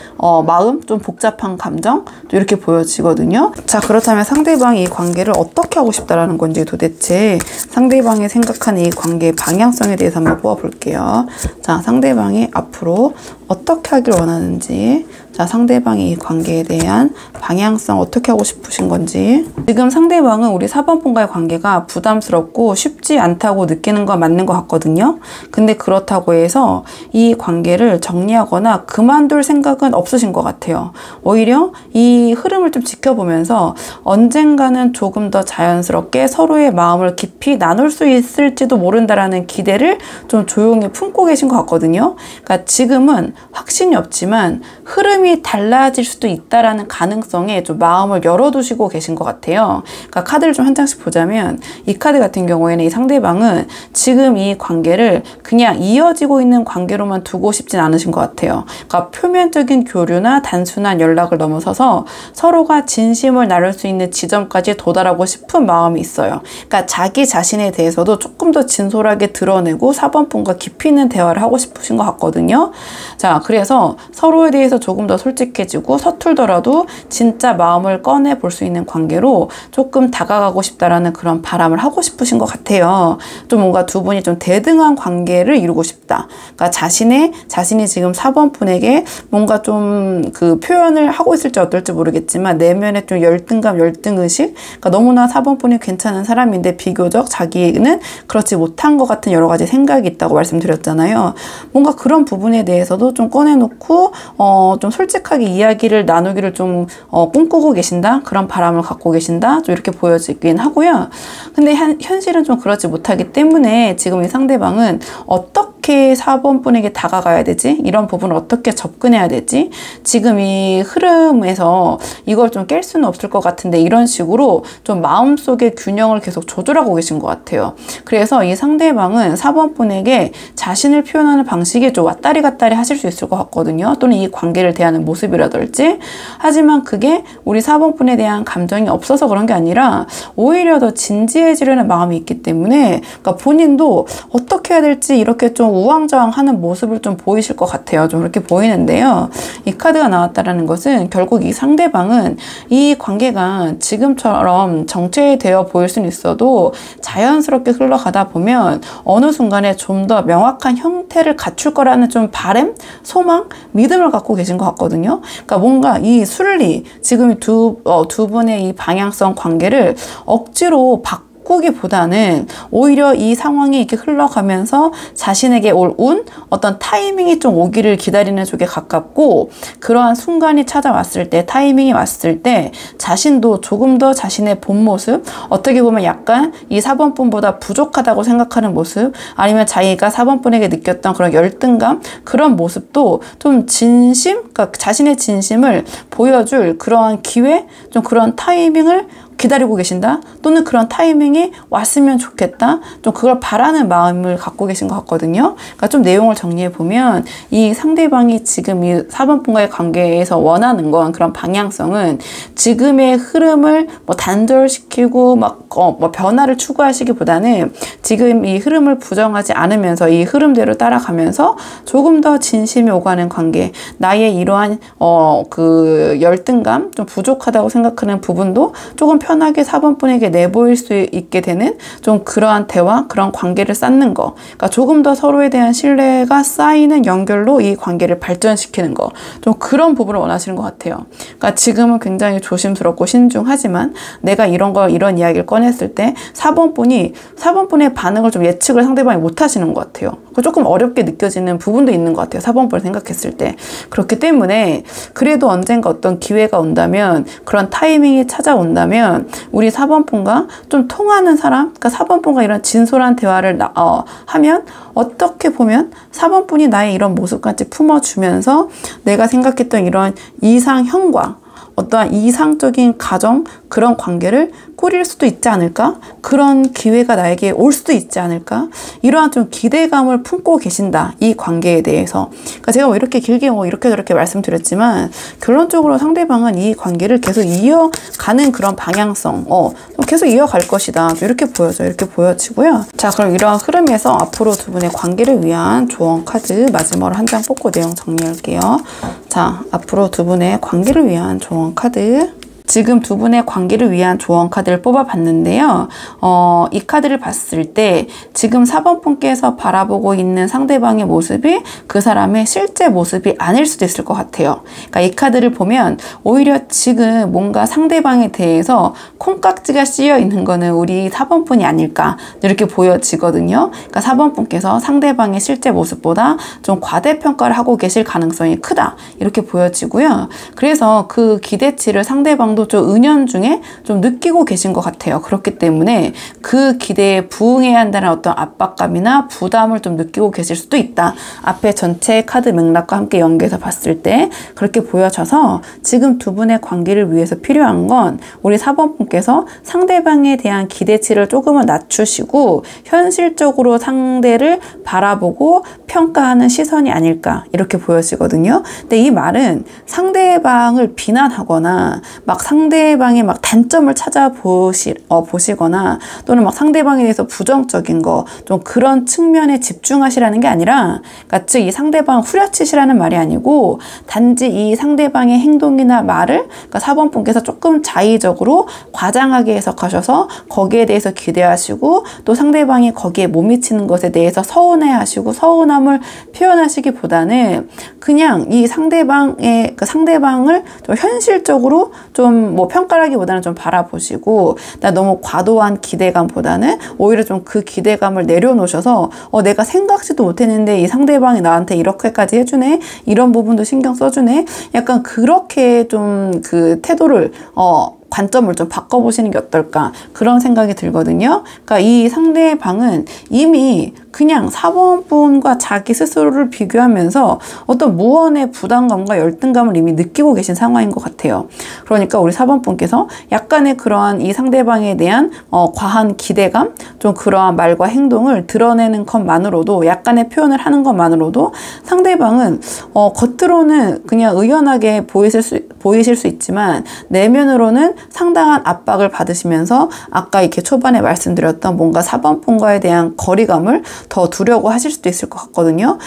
마음, 좀 복잡한 감정 이렇게 보여지거든요. 자, 그렇다면 상대방이 이 관계를 어떻게 하고 싶다라는 건지, 도대체 상대방이 생각하는 이 관계의 방향성에 대해서 한번 뽑아볼게요. 자, 상대방이 앞으로 어떻게 하길 원하는지, 자, 상대방이 이 관계에 대한 방향성 어떻게 하고 싶으신 건지. 지금 상대방은 우리 4번분과의 관계가 부담스럽고 쉽지 않다고 느끼는 건 맞는 것 같거든요. 근데 그렇다고 해서 이 관계를 정리하거나 그만둘 생각은 없으신 것 같아요. 오히려 이 흐름을 좀 지켜보면서 언젠가는 조금 더 자연스럽게 서로의 마음을 깊이 나눌 수 있을지도 모른다라는 기대를 좀 조용히 품고 계신 것 같거든요. 그러니까 지금은 확신이 없지만 흐름이 달라질 수도 있다라는 가능성에 좀 마음을 열어두시고 계신 것 같아요. 그러니까 카드를 좀 한 장씩 보자면, 이 카드 같은 경우에는 이 상대방은 지금 이 관계를 그냥 이어지고 있는 관계로만 두고 싶진 않으신 것 같아요. 그러니까 표면적인 교류나 단순한 연락을 넘어서서 서로가 진심을 나눌 수 있는 지점까지 도달하고 싶은 마음이 있어요. 그러니까 자기 자신에 대해서도 조금 더 진솔하게 드러내고 4번분과 깊이 있는 대화를 하고 싶으신 것 같거든요. 자, 자, 그래서 서로에 대해서 조금 더 솔직해지고 서툴더라도 진짜 마음을 꺼내 볼 수 있는 관계로 조금 다가가고 싶다라는 그런 바람을 하고 싶으신 것 같아요. 좀 뭔가 두 분이 좀 대등한 관계를 이루고 싶다. 그러니까 자신이 지금 4번 분에게 뭔가 좀 그 표현을 하고 있을지 어떨지 모르겠지만 내면에 좀 열등감, 열등의식, 그러니까 너무나 4번 분이 괜찮은 사람인데 비교적 자기는 그렇지 못한 것 같은 여러 가지 생각이 있다고 말씀드렸잖아요. 뭔가 그런 부분에 대해서도 좀 꺼내놓고 좀 솔직하게 이야기를 나누기를 좀 꿈꾸고 계신다? 그런 바람을 갖고 계신다? 좀 이렇게 보여지긴 하고요. 근데 현실은 좀 그렇지 못하기 때문에 지금 이 상대방은 어떻게 4번 분에게 다가가야 되지? 이런 부분을 어떻게 접근해야 되지? 지금 이 흐름에서 이걸 좀 깰 수는 없을 것 같은데 이런 식으로 좀 마음속의 균형을 계속 조절하고 계신 것 같아요. 그래서 이 상대방은 4번 분에게 자신을 표현하는 방식이 좀 왔다리 갔다리 하실 수 있을 것 같거든요. 또는 이 관계를 대하는 모습이라든지. 하지만 그게 우리 4번 분에 대한 감정이 없어서 그런 게 아니라 오히려 더 진지해지려는 마음이 있기 때문에 그러니까 본인도 어떻게 해야 될지 이렇게 좀 우왕좌왕하는 모습을 좀 보이실 것 같아요. 좀 그렇게 보이는데요. 이 카드가 나왔다라는 것은 결국 이 상대방은 이 관계가 지금처럼 정체되어 보일 수는 있어도 자연스럽게 흘러가다 보면 어느 순간에 좀 더 명확한 형태를 갖출 거라는 좀 바람, 소망, 믿음을 갖고 계신 것 같거든요. 그러니까 뭔가 이 순리, 지금 두 분의 이 방향성 관계를 억지로 바꾸기보다는 오히려 이 상황이 이렇게 흘러가면서 자신에게 올 운, 어떤 타이밍이 좀 오기를 기다리는 쪽에 가깝고 그러한 순간이 찾아왔을 때, 타이밍이 왔을 때 자신도 조금 더 자신의 본 모습, 어떻게 보면 약간 이 4번 분보다 부족하다고 생각하는 모습, 아니면 자기가 4번 분에게 느꼈던 그런 열등감, 그런 모습도 좀 그러니까 자신의 진심을 보여줄 그러한 기회, 좀 그런 타이밍을 기다리고 계신다? 또는 그런 타이밍이 왔으면 좋겠다? 좀 그걸 바라는 마음을 갖고 계신 것 같거든요. 그러니까 좀 내용을 정리해 보면 이 상대방이 지금 이 4번 분과의 관계에서 원하는 건 그런 방향성은 지금의 흐름을 뭐 단절시키고 막 뭐 변화를 추구하시기보다는 지금 이 흐름을 부정하지 않으면서 이 흐름대로 따라가면서 조금 더 진심이 오가는 관계, 나의 이러한 그 열등감, 좀 부족하다고 생각하는 부분도 조금 편하게 4번 분에게 내보일 수 있게 되는 좀 그러한 대화, 그런 관계를 쌓는 거. 그러니까 조금 더 서로에 대한 신뢰가 쌓이는 연결로 이 관계를 발전시키는 거. 좀 그런 부분을 원하시는 것 같아요. 그러니까 지금은 굉장히 조심스럽고 신중하지만 내가 이런 이야기를 꺼냈을 때 4번 분의 반응을 좀 예측을 상대방이 못 하시는 것 같아요. 조금 어렵게 느껴지는 부분도 있는 것 같아요. 4번 분을 생각했을 때. 그렇기 때문에 그래도 언젠가 어떤 기회가 온다면, 그런 타이밍이 찾아온다면 우리 4번 분과 좀 통하는 사람, 그러니까 4번 분과 이런 진솔한 대화를 하면 어떻게 보면 4번 분이 나의 이런 모습까지 품어주면서 내가 생각했던 이런 이상형과 어떠한 이상적인 가정, 그런 관계를 꾸릴 수도 있지 않을까? 그런 기회가 나에게 올 수도 있지 않을까? 이러한 좀 기대감을 품고 계신다. 이 관계에 대해서. 그러니까 제가 뭐 이렇게 길게 이렇게 저렇게 말씀드렸지만 결론적으로 상대방은 이 관계를 계속 이어가는 그런 방향성, 계속 이어갈 것이다. 이렇게 보여져요. 이렇게 보여지고요. 자, 그럼 이러한 흐름에서 앞으로 두 분의 관계를 위한 조언 카드 마지막으로 한 장 뽑고 내용 정리할게요. 자, 앞으로 두 분의 관계를 위한 조언 카드. 지금 두 분의 관계를 위한 조언 카드를 뽑아봤는데요. 이 카드를 봤을 때 지금 4번 분께서 바라보고 있는 상대방의 모습이 그 사람의 실제 모습이 아닐 수도 있을 것 같아요. 그러니까 이 카드를 보면 오히려 지금 뭔가 상대방에 대해서 콩깍지가 씌여 있는 거는 우리 4번 분이 아닐까 이렇게 보여지거든요. 그러니까 4번 분께서 상대방의 실제 모습보다 좀 과대평가를 하고 계실 가능성이 크다 이렇게 보여지고요. 그래서 그 기대치를 상대방도 좀 은연중에 좀 느끼고 계신 것 같아요. 그렇기 때문에 그 기대에 부응해야 한다는 어떤 압박감이나 부담을 좀 느끼고 계실 수도 있다. 앞에 전체 카드 맥락과 함께 연계해서 봤을 때 그렇게 보여져서 지금 두 분의 관계를 위해서 필요한 건 우리 4번 분께서 상대방에 대한 기대치를 조금은 낮추시고 현실적으로 상대를 바라보고 평가하는 시선이 아닐까 이렇게 보여지거든요. 근데 이 말은 상대방을 비난하거나 막 상대방의 막 단점을 보시거나 또는 막 상대방에 대해서 부정적인 거 좀 그런 측면에 집중하시라는 게 아니라, 그러니까 즉 이 상대방을 후려치시라는 말이 아니고 단지 이 상대방의 행동이나 말을, 그러니까 4번 분께서 조금 자의적으로 과장하게 해석하셔서 거기에 대해서 기대하시고 또 상대방이 거기에 못 미치는 것에 대해서 서운해하시고 서운함을 표현하시기보다는 그냥 이 상대방의 그 상대방을 좀 현실적으로 좀 뭐 평가하기보다는 좀 바라보시고, 나 너무 과도한 기대감보다는 오히려 좀 그 기대감을 내려놓으셔서 내가 생각지도 못했는데 이 상대방이 나한테 이렇게까지 해주네, 이런 부분도 신경 써주네, 약간 그렇게 좀 그 태도를 관점을 좀 바꿔보시는 게 어떨까, 그런 생각이 들거든요. 그러니까 이 상대방은 이미 그냥 4번 분과 자기 스스로를 비교하면서 어떤 무언의 부담감과 열등감을 이미 느끼고 계신 상황인 것 같아요. 그러니까 우리 4번 분께서 약간의 그러한 이 상대방에 대한 과한 기대감, 좀 그러한 말과 행동을 드러내는 것만으로도, 약간의 표현을 하는 것만으로도 상대방은 겉으로는 그냥 의연하게 보이실 수 있지만 내면으로는 상당한 압박을 받으시면서 아까 이렇게 초반에 말씀드렸던 뭔가 4번 분과에 대한 거리감을 더 두려고 하실 수도 있을 것 같거든요.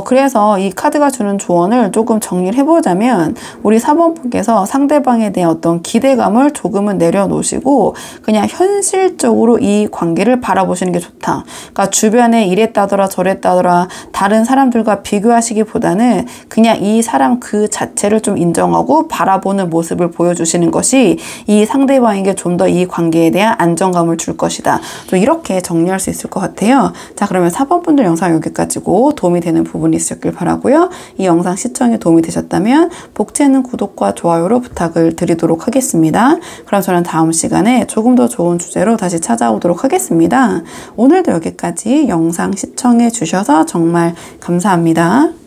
그래서 이 카드가 주는 조언을 조금 정리를 해보자면, 우리 4번 분께서 상대방에 대한 어떤 기대감을 조금은 내려놓으시고 그냥 현실적으로 이 관계를 바라보시는 게 좋다. 그러니까 주변에 이랬다더라 저랬다더라 다른 사람들과 비교하시기보다는 그냥 이 사람 그 자체를 좀 인정하고 바라보는 모습을 보여주시는 것이 이 상대방에게 좀 더 이 관계에 대한 안정감을 줄 것이다. 좀 이렇게 정리할 수 있을 것 같아요. 자, 그러면 4번 분들 영상 여기까지고 도움이 되는 부분이 있으셨길 바라고요. 이 영상 시청에 도움이 되셨다면 복채는 구독과 좋아요로 부탁을 드리도록 하겠습니다. 그럼 저는 다음 시간에 조금 더 좋은 주제로 다시 찾아오도록 하겠습니다. 오늘도 여기까지 영상 시청해 주셔서 정말 감사합니다.